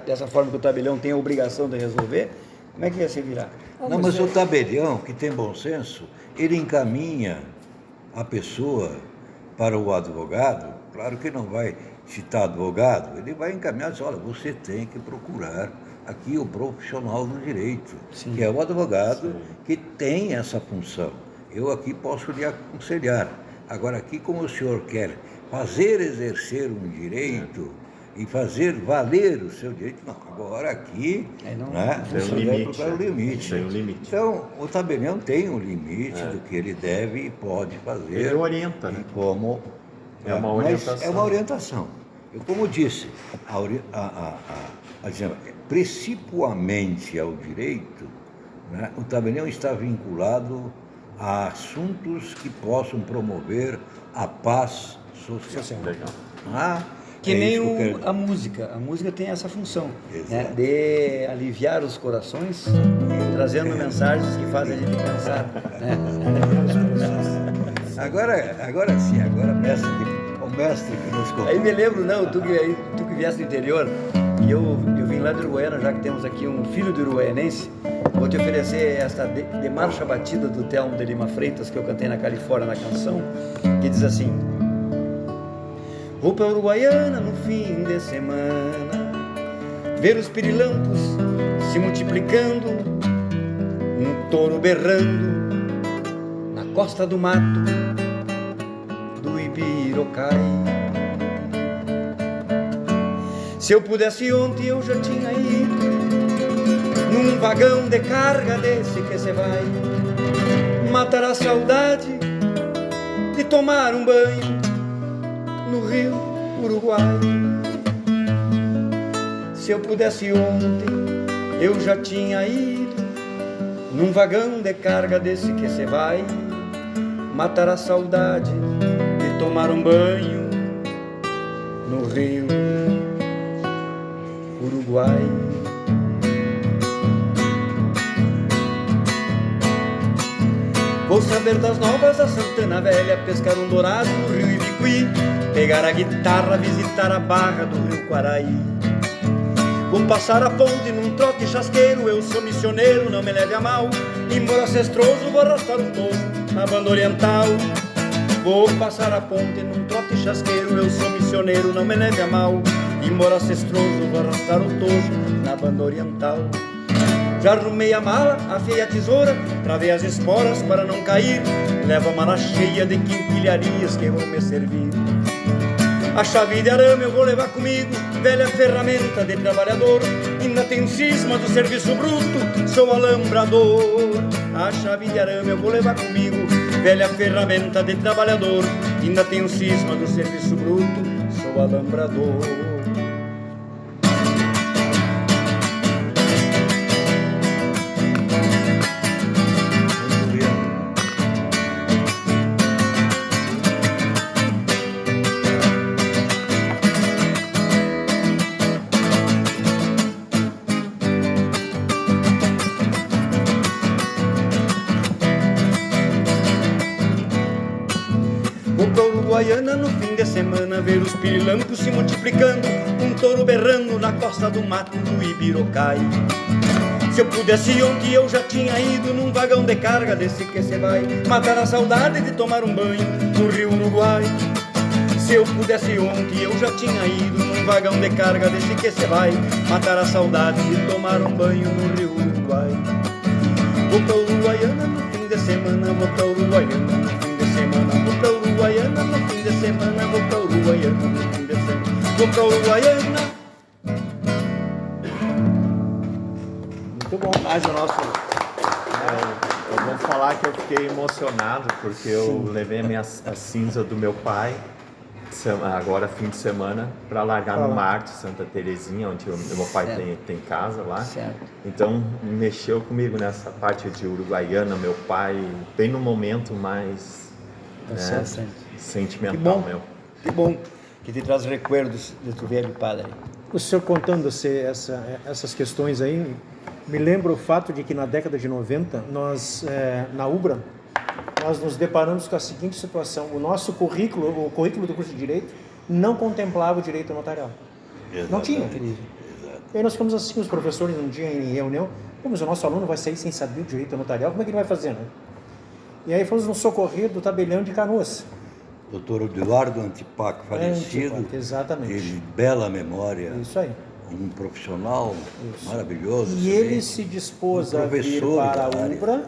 dessa forma que o tabelião tem a obrigação de resolver, como é que ia se virar? Não, mas o tabelião, que tem bom senso, ele encaminha a pessoa para o advogado. Claro que não vai citar advogado, ele vai encaminhar e dizer, olha, você tem que procurar aqui o profissional do direito, que é o advogado que tem essa função. Eu aqui posso lhe aconselhar. Agora, aqui, como o senhor quer fazer exercer um direito e fazer valer o seu direito, não, agora aqui, Não, né, tem um você limite, deve procurar o limite. tem um limite. Então, o tabelião tem um limite do que ele deve e pode fazer. Ele orienta, né? E como... É uma mas orientação. é uma orientação. Eu, como disse, principalmente ao direito, né, o tabelião está vinculado a assuntos que possam promover a paz social. Legal. Que É nem isso que eu quero dizer. a música. A música tem essa função, né? Exato. De aliviar os corações, trazendo mensagens que fazem a gente pensar. Né? Agora sim, o mestre que nos contou. Aí me lembro, não, tu que vieste do interior, e eu vim lá de Uruguaiana, já que temos aqui um filho de uruguaianense, vou te oferecer esta de marcha batida do Telmo de Lima Freitas, que eu cantei na Califórnia na canção, que diz assim: vou pra Uruguaiana no fim de semana, ver os pirilampos se multiplicando, um touro berrando na costa do mato do Ibirocai. Se eu pudesse ontem eu já tinha ido num vagão de carga desse que cê vai matar a saudade de tomar um banho no Rio Uruguai. Se eu pudesse ontem eu já tinha ido num vagão de carga desse que cê vai matar a saudade de tomar um banho no Rio Uruguai. Vou saber das novas da Santana Velha, pescar um dourado no Rio Ibicuí, pegar a guitarra, visitar a barra do Rio Quaraí. Vou passar a ponte num trote chasqueiro, eu sou missioneiro, não me leve a mal. Embora ancestroso, vou arrastar um touro na banda oriental. Vou passar a ponte num trote chasqueiro, eu sou missioneiro, não me leve a mal. Embora ancestroso, vou arrastar um touro na banda oriental. Já arrumei a mala, afiei a tesoura, travei as esporas para não cair. Levo a mala cheia de quinquilharias que vão me servir. A chave de arame eu vou levar comigo, velha ferramenta de trabalhador. Ainda tenho cisma do serviço bruto, sou alambrador. A chave de arame eu vou levar comigo, velha ferramenta de trabalhador. Ainda tenho cisma do serviço bruto, sou alambrador. Vou pra Uruguaiana no fim de semana ver os pirilampos se multiplicando, um touro berrando na costa do mato do Ibirocai. Se eu pudesse ontem eu já tinha ido num vagão de carga desse que cê vai matar a saudade de tomar um banho no rio Uruguai. Se eu pudesse ontem eu já tinha ido num vagão de carga desse que cê vai matar a saudade de tomar um banho no rio Uruguai. Vou pra Uruguaiana no fim de semana, vou pra Uruguaiana no fim de semana, vou pra Uruguaiana no fim de semana, vou pra Uruguaiana no fim de semana, vou pra Uruguaiana. Muito bom. Mais o nosso. Eu vou falar que eu fiquei emocionado porque eu levei a cinza do meu pai, agora fim de semana, para largar no mar de Santa Terezinha, onde meu pai tem casa lá. Certo. Então mexeu comigo nessa parte de Uruguaiana, meu pai, bem no momento mais sentimental meu. Que bom que te traz recuerdos de tu velho padre. O senhor contando-se essas questões aí, me lembra o fato de que na década de 90, nós, na UBRA, nós nos deparamos com a seguinte situação: o nosso currículo, o currículo do curso de Direito, não contemplava o direito notarial. Exatamente. Não tinha. Exato. E aí nós ficamos assim, os professores, um dia em reunião, mas o nosso aluno vai sair sem saber o direito notarial, como é que ele vai fazer, né? E aí fomos no socorrido do Tabelião de Canoas. Doutor Eduardo Antipac, falecido, Antipac, exatamente. de bela memória, Isso aí. um profissional maravilhoso. E ele se dispôs a vir para a UBRA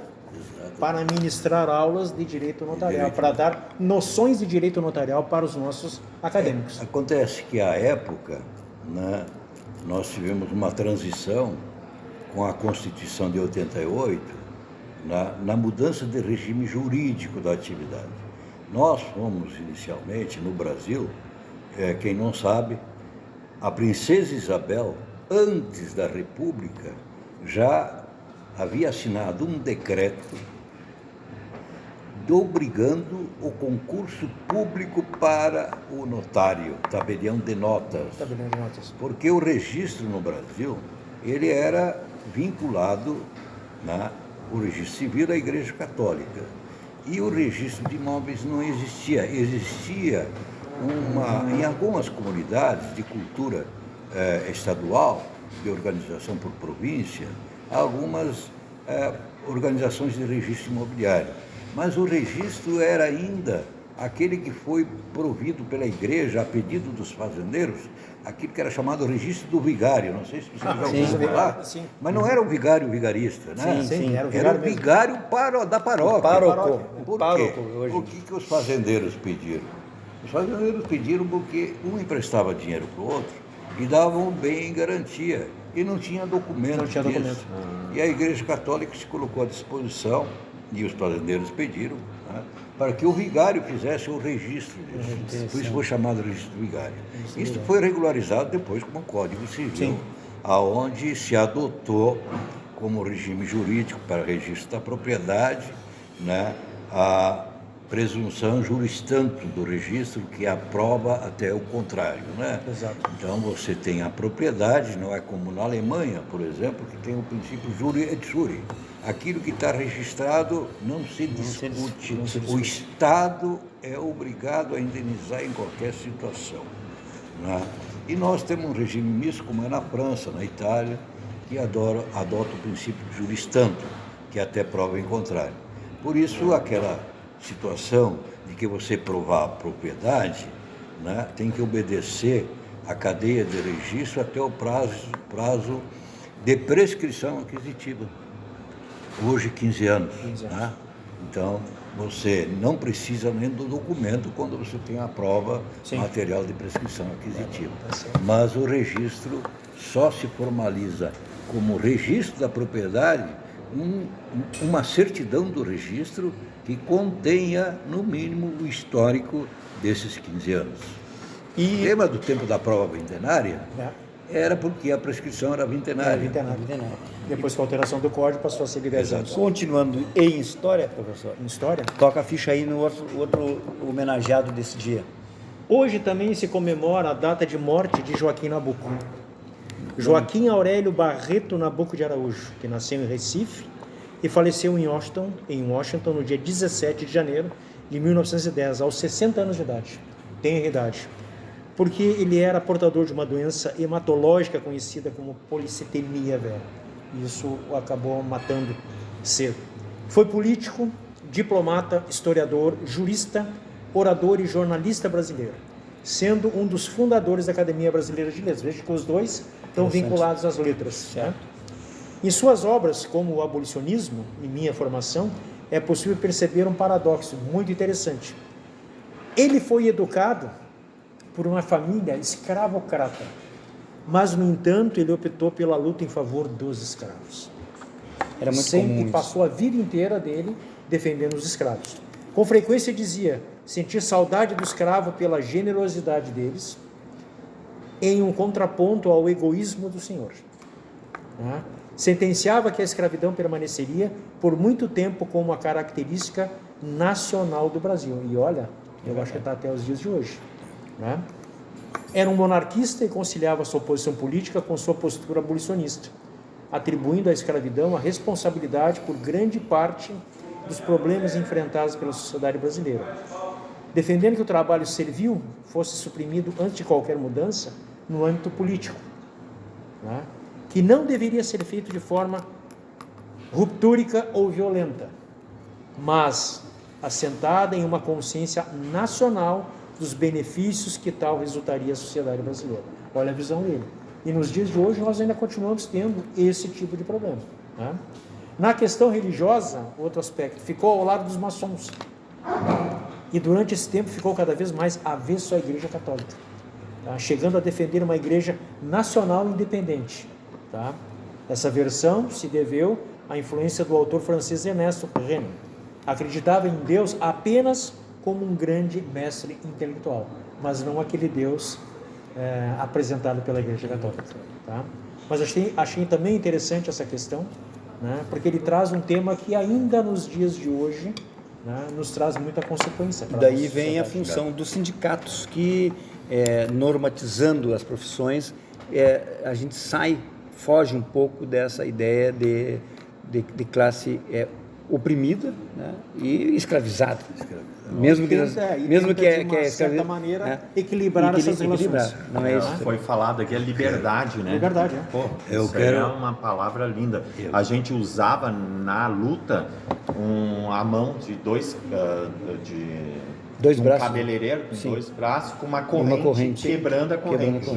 para ministrar aulas de direito notarial, para dar noções de direito notarial para os nossos acadêmicos. Acontece que à época, né, nós tivemos uma transição com a Constituição de 88, na mudança de regime jurídico da atividade. Nós fomos inicialmente no Brasil, quem não sabe, a princesa Isabel, antes da República, já havia assinado um decreto obrigando o concurso público para o notário, tabelião de notas. Tabelião de notas. Porque o registro no Brasil, ele era vinculado, o registro civil à Igreja Católica. E o registro de imóveis não existia. Existia em algumas comunidades de cultura estadual, de organização por província, algumas organizações de registro imobiliário. Mas o registro era ainda aquele que foi provido pela igreja a pedido dos fazendeiros, aquilo que era chamado registro do vigário. Não sei se você já ouviu falar, mas não era o vigário vigarista, né? Sim, era o vigário da paróquia. Pároco. Por quê? O que os fazendeiros pediram? Os fazendeiros pediram porque um emprestava dinheiro para o outro e davam um bem em garantia e não tinha documento disso. E a Igreja Católica se colocou à disposição e os fazendeiros pediram para que o vigário fizesse o registro disso. Por isso foi chamado registro do vigário. Isso foi regularizado depois como Código Civil, aonde se adotou como regime jurídico para registro da propriedade, a presunção juris tanto do registro, que é a prova até o contrário, Exato. Então você tem a propriedade, não é como na Alemanha, por exemplo, que tem o princípio juri et juri. Aquilo que está registrado não se discute. O Estado é obrigado a indenizar em qualquer situação. E nós temos um regime misto, como é na França, na Itália, que adota o princípio juris tanto, que até prova em contrário. Por isso, aquela situação de que você provar a propriedade, tem que obedecer a cadeia de registro até o prazo de prescrição aquisitiva. Hoje, 15 anos. Então, você não precisa nem do documento quando você tem a prova material de prescrição aquisitiva. Mas o registro só se formaliza como registro da propriedade uma certidão do registro que contenha, no mínimo, o histórico desses 15 anos. E lembra do tempo da prova vintenária? Era porque a prescrição era vintenária. Depois, com a alteração do código, passou a ser de 10 anos. Continuando em história, professor. Em história? Toca a ficha aí no outro homenageado desse dia. Hoje também se comemora a data de morte de Joaquim Nabuco. Joaquim Aurélio Barreto Nabuco de Araújo, que nasceu em Recife e faleceu em Washington, no dia 17 de janeiro de 1910, aos 60 anos de idade. Tem idade. Porque ele era portador de uma doença hematológica conhecida como policitemia vera. Isso o acabou matando cedo. Foi político, diplomata, historiador, jurista, orador e jornalista brasileiro, sendo um dos fundadores da Academia Brasileira de Letras. Veja que os dois estão vinculados às letras. Certo? Em suas obras, como o Abolicionismo e Minha Formação, é possível perceber um paradoxo muito interessante. Ele foi educado por uma família escravocrata, mas, no entanto, ele optou pela luta em favor dos escravos. Era muito Sempre comum isso. passou a vida inteira dele defendendo os escravos. Com frequência dizia sentir saudade do escravo pela generosidade deles, em um contraponto ao egoísmo do senhor. Né? Sentenciava que a escravidão permaneceria por muito tempo como uma característica nacional do Brasil. E olha, eu acho que está até os dias de hoje. Né? Era um monarquista e conciliava sua posição política com sua postura abolicionista, atribuindo à escravidão a responsabilidade por grande parte dos problemas enfrentados pela sociedade brasileira. Defendendo que o trabalho servil fosse suprimido antes de qualquer mudança no âmbito político, né? Que não deveria ser feito de forma ruptúrica ou violenta, mas assentada em uma consciência nacional dos benefícios que tal resultaria à sociedade brasileira. Olha a visão dele. E nos dias de hoje nós ainda continuamos tendo esse tipo de problema. Né? Na questão religiosa, outro aspecto, ficou ao lado dos maçons. E durante esse tempo ficou cada vez mais avesso à Igreja Católica, tá? Chegando a defender uma igreja nacional independente. Tá? Essa versão se deveu à influência do autor francês Ernesto Renan. Acreditava em Deus apenas como um grande mestre intelectual, mas não aquele Deus apresentado pela Igreja Católica. Tá? Mas achei também interessante essa questão, né? Porque ele traz um tema que ainda nos dias de hoje, né, nos traz muita consequência. Daí vem a função dos sindicatos que, normatizando as profissões, a gente foge um pouco dessa ideia de classe oprimida, né, e escravizada. Mesmo que de certa maneira, equilibrar essas relações. Não é isso. Foi falado aqui a liberdade, né? Liberdade, Pô, é uma palavra linda. A gente usava na luta a mão de dois braços, cabeleireiro com sim, dois braços, com uma corrente, quebrando a corrente.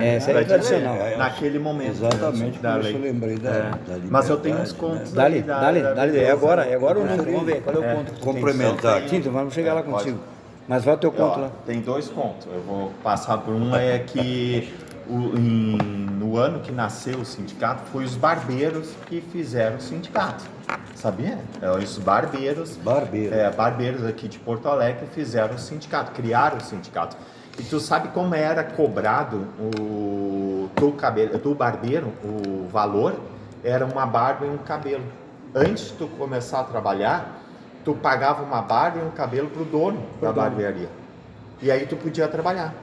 Essa é tradicional. Naquele momento. Exatamente, da por isso lei. eu lembrei da liberdade. Mas eu tenho uns contos. Dale. É agora ou não? Vamos ver, qual é o conto que tu complementar tem? Sim, então vamos chegar lá contigo. Mas vai o teu conto lá. Tem dois contos. Eu vou passar por um, é que no ano que nasceu o sindicato, foi os barbeiros que fizeram o sindicato. Sabia? Os barbeiros aqui de Porto Alegre fizeram o sindicato, criaram o sindicato. E tu sabe como era cobrado do barbeiro, o valor? Era uma barba e um cabelo. Antes de tu começar a trabalhar, tu pagava uma barba e um cabelo pro dono da barbearia. E aí tu podia trabalhar.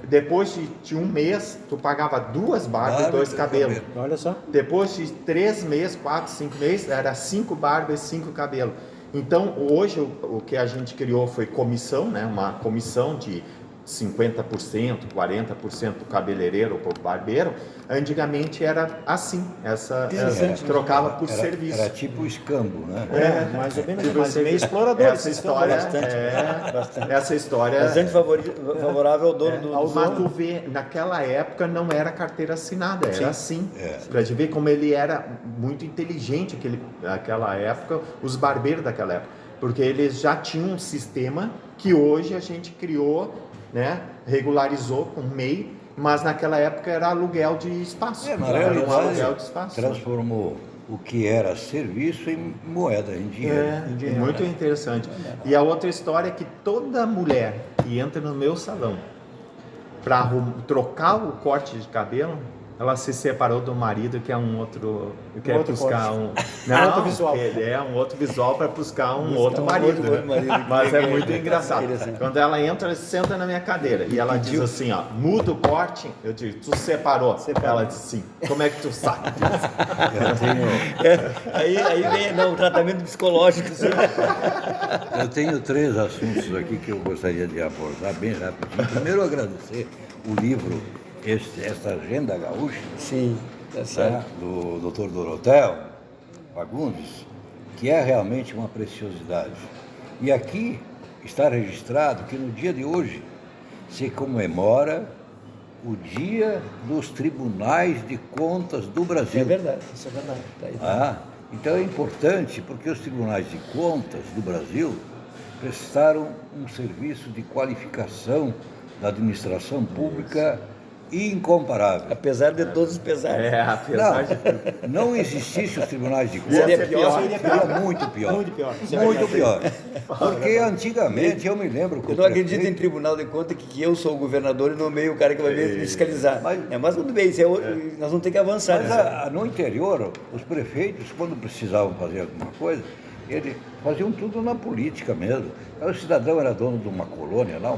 Depois de um mês, tu pagava 2 barbas e 2 cabelos. Olha só. Depois de 3 meses, 4, 5 meses, era 5 barbas e 5 cabelos. Então, hoje, o que a gente criou foi comissão, né? Uma comissão de 50%, 40% do cabeleireiro ou pro barbeiro. Antigamente era assim, trocava por serviço. Era tipo escambo, né? Mais ou menos, mas meio explorador. Essa história bastante. Essa história Bastante favorável ao dono do mas tu vê, naquela época não era carteira assinada, era assim. Pra te ver como ele era muito inteligente naquela época, os barbeiros daquela época. Porque eles já tinham um sistema que hoje a gente criou, né, regularizou com MEI, mas naquela época era aluguel de espaço. Na Era um realidade, aluguel de espaço. transformou o que era serviço em moeda, em dinheiro. Muito interessante. E a outra história é que toda mulher que entra no meu salão para trocar o corte de cabelo, Ela se separou do marido, que é um outro. Quer outro buscar corte. um. Outro visual. É um outro visual para buscar um Buscar outro um marido. outro né? marido. Mas é Que muito engraçado. interessante. Quando ela entra, ela senta na minha cadeira. E ela diz assim: ó, muda o corte. Eu digo, tu separou. Ela diz sim. Como é que tu sabe disso? Eu tenho, Aí vem não, o tratamento psicológico. Assim. eu tenho 3 assuntos aqui que eu gostaria de abordar bem rapidinho. Primeiro, agradecer o livro, essa Agenda Gaúcha, Sim, tá né, certo. do Dr. Dorotheu Fagundes, que é realmente uma preciosidade. E aqui está registrado que no dia de hoje se comemora o Dia dos Tribunais de Contas do Brasil. É verdade, isso é verdade. Tá aí. Então é importante porque os tribunais de contas do Brasil prestaram um serviço de qualificação da administração pública incomparável. Apesar de todos os pesares. Apesar de tudo. Não existisse os tribunais de Seria contas, pior. seria muito pior. Muito pior. Muito pior. Porque antigamente, eu me lembro que Eu o não acredito em prefeito- tribunal de contas que eu sou o governador e nomeio o cara que vai me fiscalizar. Mas- Mas tudo bem, isso nós vamos ter que avançar. Mas no interior, os prefeitos, quando precisavam fazer alguma coisa, eles faziam tudo na política mesmo. Aí o cidadão era dono de uma colônia lá,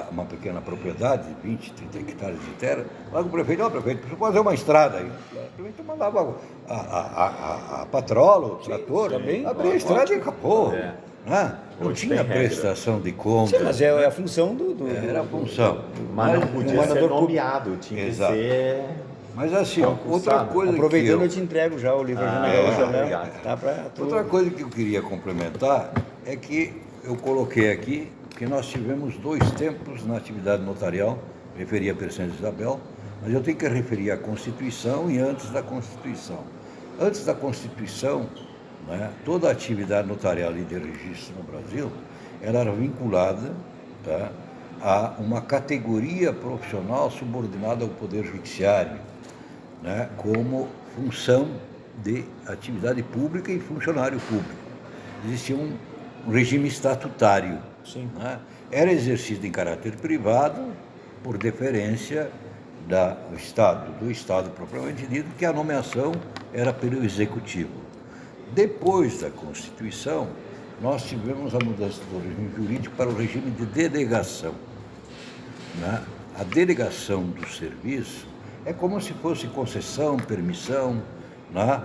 uma pequena propriedade de 20, 30 hectares de terra. Lá o prefeito, prefeito, precisa fazer uma estrada aí. O prefeito mandava a patrola, o trator, abria a estrada e acabou. Não Hoje tinha tem regra. prestação de Sim, contas. mas é a função do Era a função. Mas não podia ser mandador público. nomeado, tinha que Exato. ser. Mas assim, Concursado. outra coisa Aproveitando, que eu te entrego já o livro Agenda é, Gaúcha, né? obrigado. Tá pra tu... Outra coisa que eu queria complementar é que eu coloquei aqui que nós tivemos 2 tempos na atividade notarial, referi a Percência Isabel, mas eu tenho que referir à Constituição e antes da Constituição. Antes da Constituição, né, toda a atividade notarial e de registro no Brasil, ela era vinculada, tá, a uma categoria profissional subordinada ao Poder Judiciário, né, como função de atividade pública e funcionário público. Existia um regime estatutário. Sim. Né? Era exercido em caráter privado, por deferência do Estado propriamente dito, que a nomeação era pelo Executivo. Depois da Constituição, nós tivemos a mudança do regime jurídico para o regime de delegação. Né? A delegação do serviço é como se fosse concessão, permissão, né?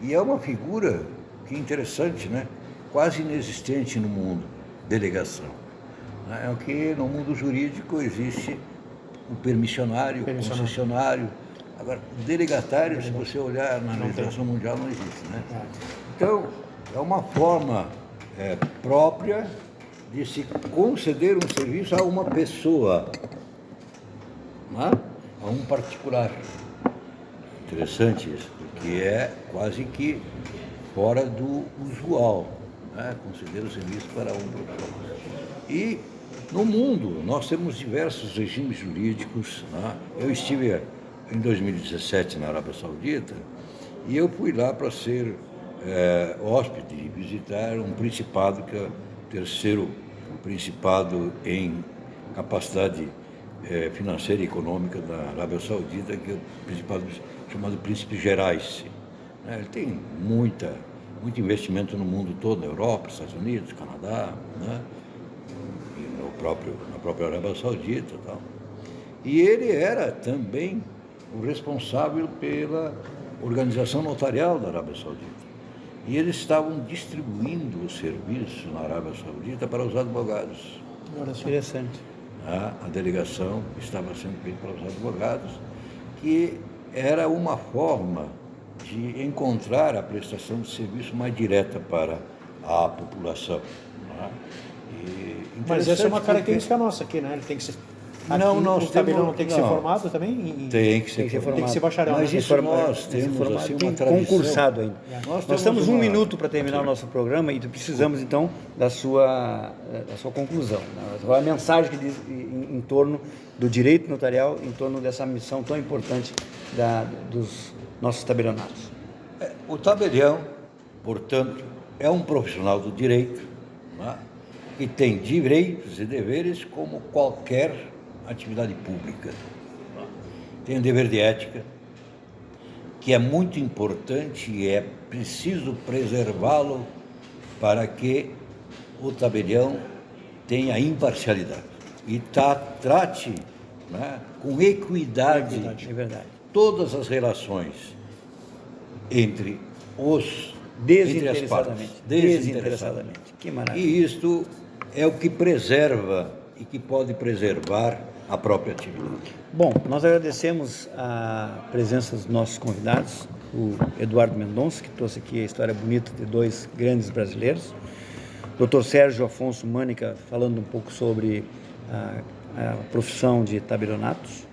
E é uma figura que é interessante, né? Quase inexistente no mundo, delegação. Né? É o que no mundo jurídico existe o permissionário, o concessionário. Agora, o delegatário, se você olhar na legislação mundial, não existe. Né? Então, é uma forma própria de se conceder um serviço a uma pessoa, né? A um particular. Interessante isso, porque é quase que fora do usual, né? Conceder o serviço para um profissional. E no mundo nós temos diversos regimes jurídicos. Né? Eu estive em 2017 na Arábia Saudita e eu fui lá para ser hóspede e visitar um principado que é o terceiro principado em capacidade financeira e econômica da Arábia Saudita, que é o principado chamado Príncipe Gerais. Ele tem muito investimento no mundo todo, na Europa, Estados Unidos, Canadá, né? E na própria Arábia Saudita e tal. E ele era também o responsável pela organização notarial da Arábia Saudita. E eles estavam distribuindo o serviço na Arábia Saudita para os advogados. Interessante. A delegação estava sendo feita para os advogados, que era uma forma de encontrar a prestação de serviço mais direta para a população. Mas essa é uma característica nossa aqui, né? Ele tem que ser... Não, nós o tabelião temos- tem que ser não. formado também? Tem que ser Tem que ser bacharel, Mas né? isso nós temos assim, uma tradição. Concursado ainda. Nós Nós temos estamos um uma- minuto para terminar o nosso programa e precisamos então da sua conclusão, né? Qual é a mensagem que diz em torno do direito notarial, em torno dessa missão tão importante dos nossos tabelionados. O tabelião, portanto, é um profissional do direito, né, que tem direitos e deveres como qualquer atividade pública. tem um dever de ética, que é muito importante e é preciso preservá-lo para que o tabelião tenha imparcialidade e trate, né, com equidade, É verdade. todas as relações entre as Desinteressadamente. partes, desinteressadamente. Que maravilha. E isto é o que preserva e que pode preservar a própria atividade. Bom, nós agradecemos a presença dos nossos convidados, o Eduardo Mendonça, que trouxe aqui a história bonita de dois grandes brasileiros, Dr. Sérgio Afonso Mânica, falando um pouco sobre a profissão de tabelionatos,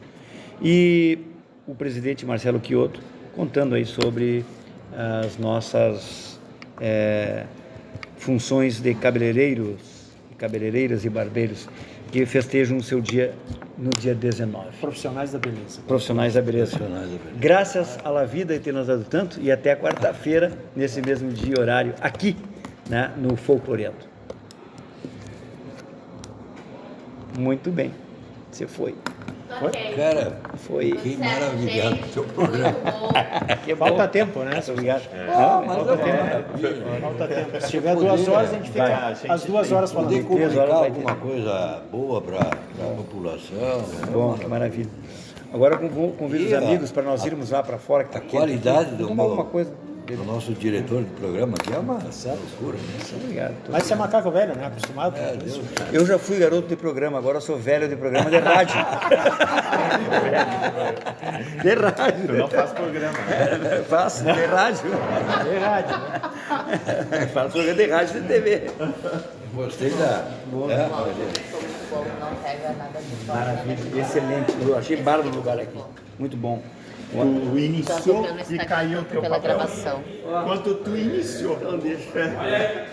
e o presidente Marcelo Chiodo, contando aí sobre as nossas funções de cabeleireiros, cabeleireiras e barbeiros que festejam o seu dia no dia 19. Profissionais da beleza. Profissionais da beleza. Graças à La Vida e ter nos dado tanto, e até quarta-feira, nesse mesmo dia e horário, aqui, né, no Folcloreando. Muito bem, você foi. Cara, Foi. que maravilhado o seu programa. Que bom. Falta tempo, né? Obrigado. Falta tempo. Se tiver 2 horas, a gente fica as 2 horas falando. Poder 3 horas comunicar vai alguma coisa boa para a população. Bom, que maravilha. Agora convido os E amigos para nós irmos lá para fora. Que tá A quente qualidade aqui. do Tomar alguma coisa. do nosso diretor de programa aqui é uma loucura, né? Obrigado. Mas você é macaco velho, né? Acostumado com isso. Eu já fui garoto de programa, agora eu sou velho de programa de rádio. De rádio. Tu não faz programa, né? Faço de rádio. É rádio, né? Faço programa de rádio e de TV. Gostei da. O povo não pega nada de fora. Maravilha, excelente. Eu achei bárbaro o lugar aqui. Muito bom. Tu iniciou Só e caiu o teu pela papel. gravação. Quando tu iniciou. Então deixa.